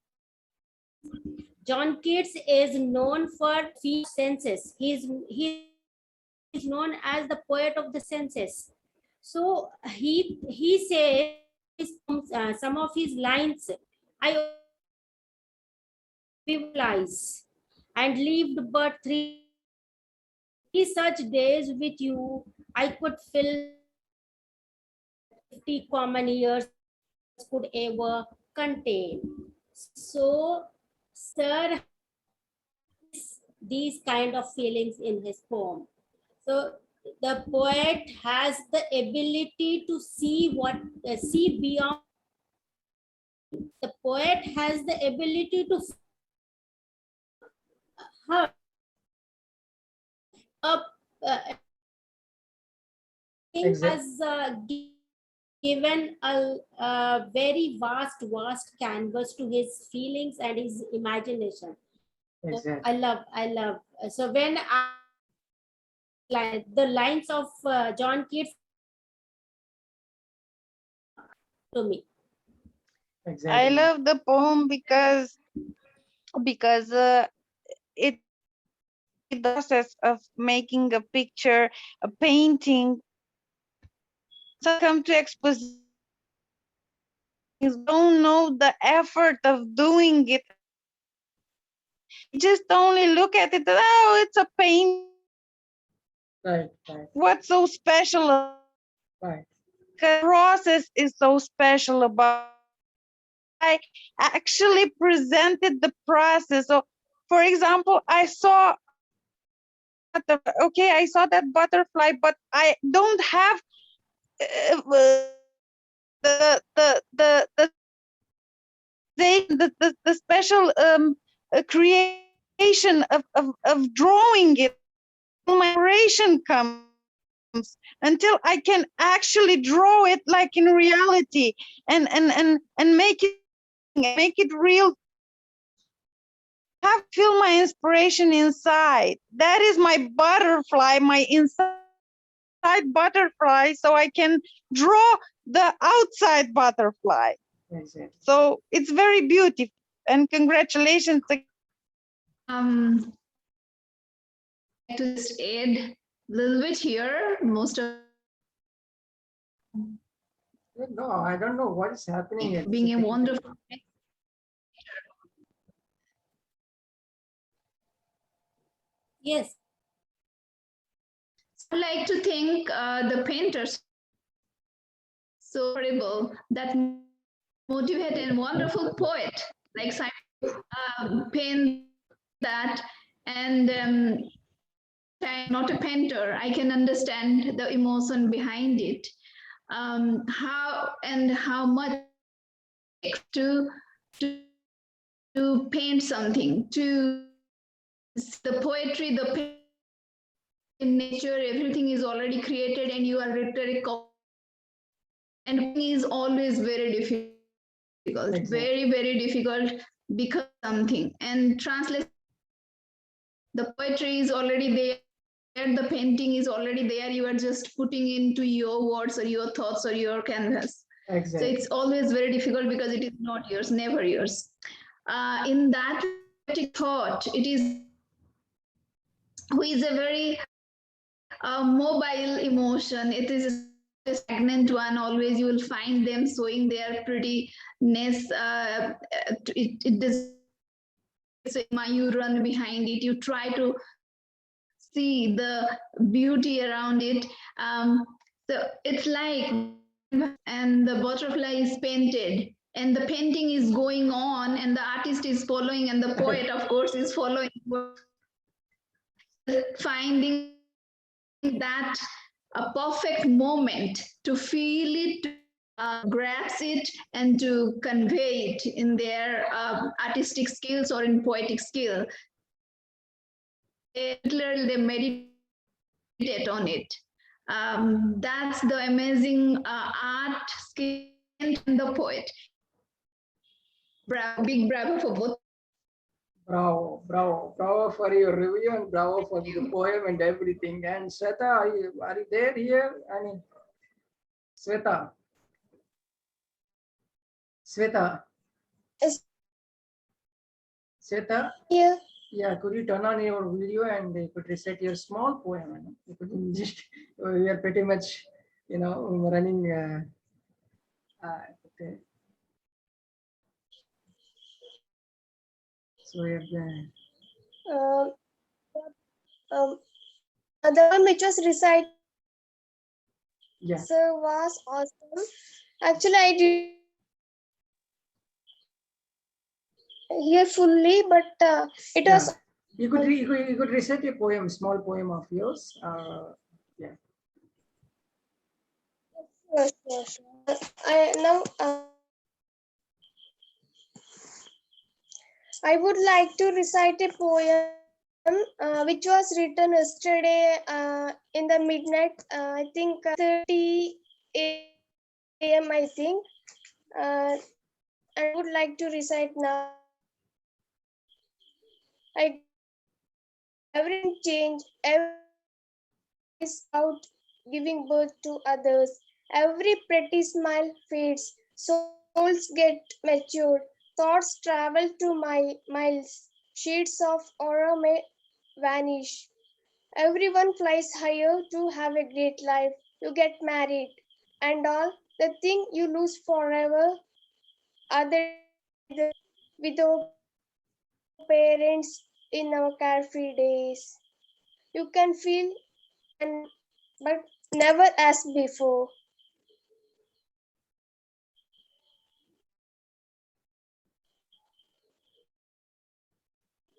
John Keats is known for senses. He is known as the poet of the senses. So he says some of his lines. I visualize and lived but three such days with you. I could fill 50 common years could ever contain. So, sir, these kind of feelings in his poem. So, the poet has the ability to see see beyond. The poet has the ability to hurt up. Has given a very vast canvas to his feelings and his imagination. exactly. I love. So when the lines of John Keats to me. Exactly. I love the poem because it the process of making a picture, a painting. So come to exposition, don't know the effort of doing it. Just only look at it. Oh, it's a paint. Right. What's so special? Right. The process is so special about. I actually presented the process. So, for example, I saw that butterfly, but I don't have the special creation of drawing it. My inspiration comes until I can actually draw it like in reality and make it real. I have to feel my inspiration inside. That is my butterfly, my inside butterfly, so I can draw the outside butterfly. Exactly. So it's very beautiful, and congratulations. To just add a little bit here, most of No, I don't know what is happening here. being a wonderful. Yes. I like to thank the painters. So horrible that motivated and wonderful poet like Simon paint that, and I'm not a painter. I can understand the emotion behind it. How much to paint something, to the poetry, the in nature, everything is already created and you are literally and is always very difficult. Exactly. Very difficult because something, and translate the poetry is already there, the painting is already there, you are just putting into your words or your thoughts or your canvas. Exactly. So it's always very difficult because it is not yours, never yours. In that thought, it is who is a very mobile emotion. It is the stagnant one. Always you will find them showing their prettiness. It does. You run behind it. You try to see the beauty around it. So it's like, and the butterfly is painted, and the painting is going on, and the artist is following, and the poet, of course, is following. Finding that a perfect moment to feel it, to grasp it, and to convey it in their artistic skills or in poetic skill. They meditate on it. That's the amazing art skill and the poet. Bravo, big bravo for both. Bravo, bravo, bravo for your review and bravo for the poem and everything. And Sweta, are you there here? I mean, Sweta. Sweta. Yes. Sweta? Yeah. Yeah, could you turn on your video and you could recite your small poem? You could just, we are pretty much, running. Okay. So we have The one which was recited yeah. was awesome. Actually, I did hear fully, but it Yeah. was. You could recite a poem, small poem of yours. Yeah. Yes. I would like to recite a poem which was written yesterday in the midnight. I think 30 a.m. I think. I would like to recite now. Everything change. Every is out giving birth to others. Every pretty smile fades. Souls get matured. Thoughts travel to miles. Sheets of aura may vanish. Everyone flies higher to have a great life. You get married. And all the thing you lose forever are the with our parents in our carefree days. You can feel and but never as before.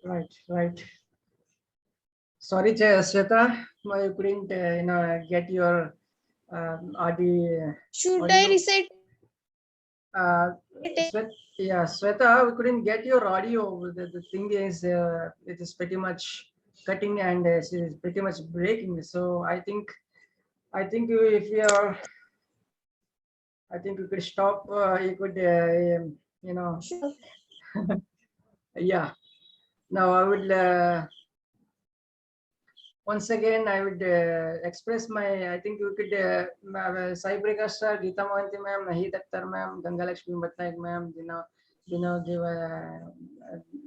Right. Sorry, Sweta, I couldn't, get your audio. Should I recite? Sweta, we couldn't get your audio. The thing is, it is pretty much cutting and it is pretty much breaking. So I think if you are, I think we could stop. You could, Sure. yeah. Now I would. Once again, I would express my, I think we could, Sai Prakash sir, Geeta Mohanty ma'am, Naheed Akhtar ma'am, Ganga Lakshmi Bhattanaik ma'am,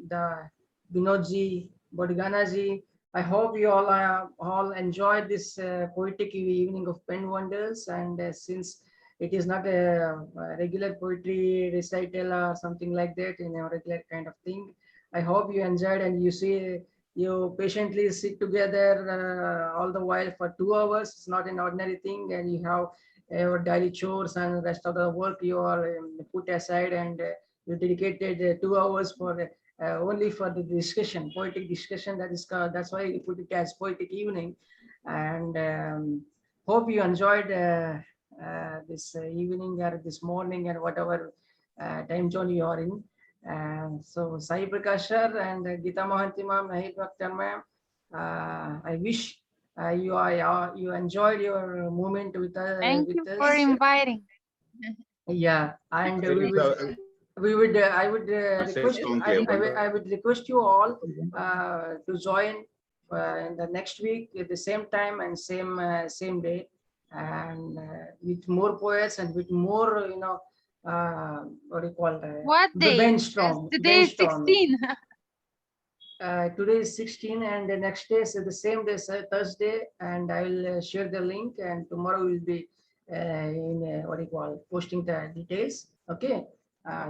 the Binodji, Bodhgana ji. I hope you all enjoyed this poetic evening of Pen Wonders. And since it is not a regular poetry recital or something like that, regular kind of thing, I hope you enjoyed and you patiently sit together all the while for 2 hours. It's not an ordinary thing, and you have your daily chores and rest of the work you are put aside, and you dedicated 2 hours for only for the discussion, poetic discussion. That's why you put it as poetic evening. And hope you enjoyed this evening or this morning and whatever time zone you are in. And so Sai Prakash sir and Geeta Mohanty ma'am, Naheed Akhtar ma'am, I wish you enjoyed your moment with us. Thank you for inviting. Yeah, and There is a- I would request you, I would request you all to join in the next week at the same time and same day, and with more poets and with more what do you call What day? brainstorm. Today is 16. Today is 16 and the next day is the same day, Thursday, and I will share the link, and tomorrow will be in what do you call, posting the details. Okay,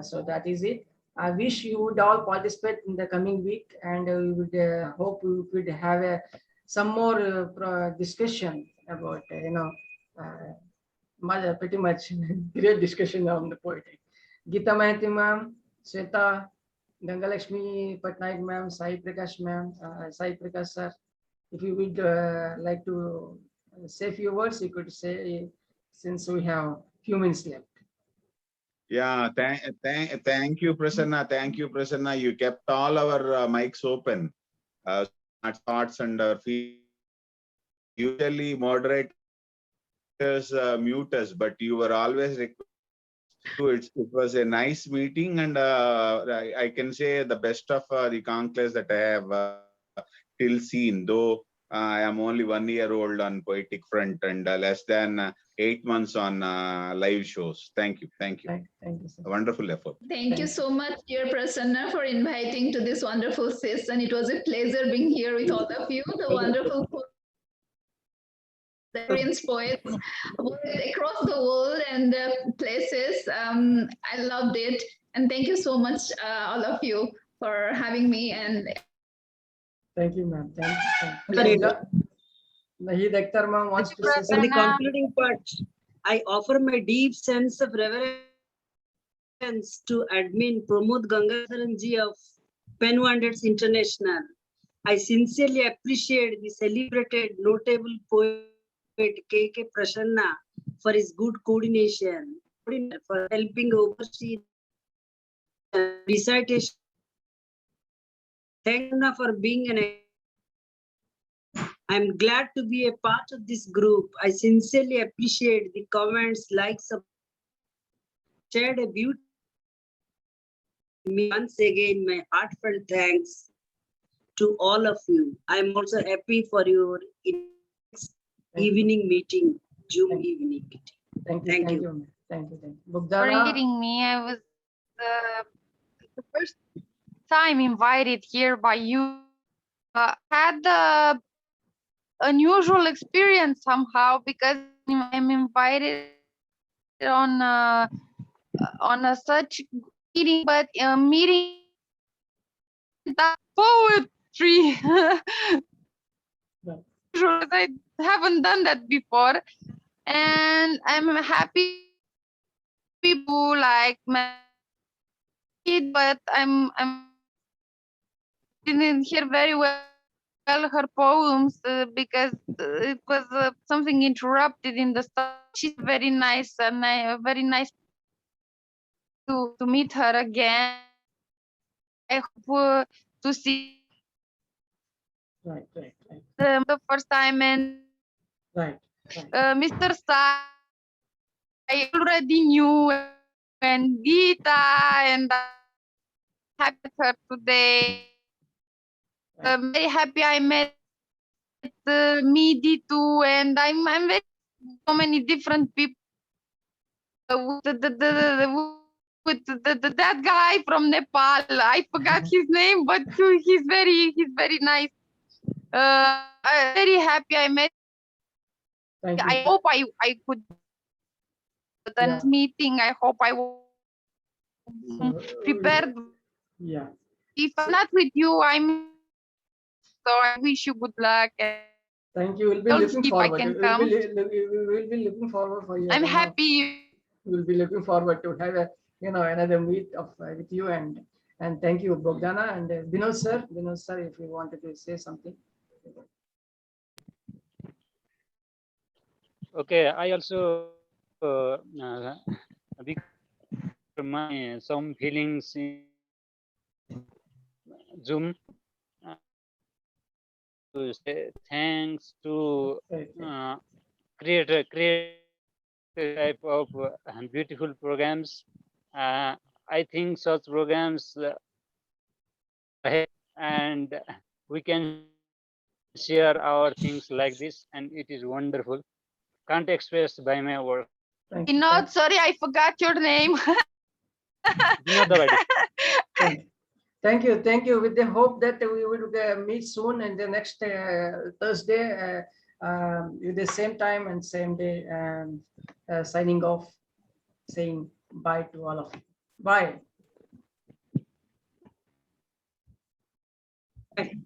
so that is it. I wish you would all participate in the coming week, and we would hope we could have some more discussion about pretty much great discussion on the poetry. Geeta Mahanti ma'am, Sweta, Gangalakshmi Patnaik ma'am, Sai Prakash ma'am, Sai Prakash sir, if you would like to say a few words, you could say, since we have few minutes left. Yeah, thank you, Prasanna. Thank you, Prasanna. You kept all our mics open. Our thoughts and our feelings. Usually moderators mute us, but you were always requested. It was a nice meeting, and I can say the best of the conclaves that I have till seen, though I am only 1 year old on poetic front and less than 8 months on live shows. Thank you. Thank you. Thank you, sir. A wonderful effort. Thank you so much, dear Prasanna, for inviting to this wonderful session. It was a pleasure being here with all of you, the wonderful experienced poets across the world and places. I loved it. And thank you so much, all of you, for having me. And thank you, ma'am. Thank you. Sorry. Nahid Akhtar ma'am wants to say On the something. concluding part, I offer my deep sense of reverence to admin Pramod Gangadharanji of Pen Wonders International. I sincerely appreciate the celebrated notable poet K.K. Prasanna for his good coordination, for helping oversee recitation. Thank you for being an. I'm glad to be a part of this group. I sincerely appreciate the comments, likes, shared a beauty. Once again, my heartfelt thanks to all of you. I'm also happy for your evening meeting, June evening meeting. Thank you. Thank you. For Bogdana, inviting me. I was the first time invited here by you. Had the unusual experience somehow because I'm invited on a such meeting, but meeting that poetry. I haven't done that before, and I'm happy people like my kid, but I'm didn't hear very well her poems because it was something interrupted in the start. She's very nice and very nice to meet her again. I hope to see right. the first time, and Right. Mr. Sai I already knew, and Geeta, and I'm happy with her today. I'm very happy I met Midi too, and I'm very so many different people. With that guy from Nepal, I forgot his name, but he's very nice. I'm very happy I met. I hope I could the meeting. I hope I will prepared. Yeah. If I'm not with you, so I wish you good luck. Thank you. We'll be looking forward. We'll be looking forward for you. I'm happy. We'll be looking forward to have a another meet of with you, and thank you, Bogdana, and Vinod sir, if you wanted to say something. Okay, I also my some feelings in Zoom. To say thanks to create type of beautiful programs. I think such programs ahead, and we can share our things like this, and it is wonderful. Can't express by my words. Vinod, sorry, I forgot your name. Thank you. With the hope that we will meet soon in the next Thursday with the same time and same day, and signing off, saying bye to all of you. Bye. Bye.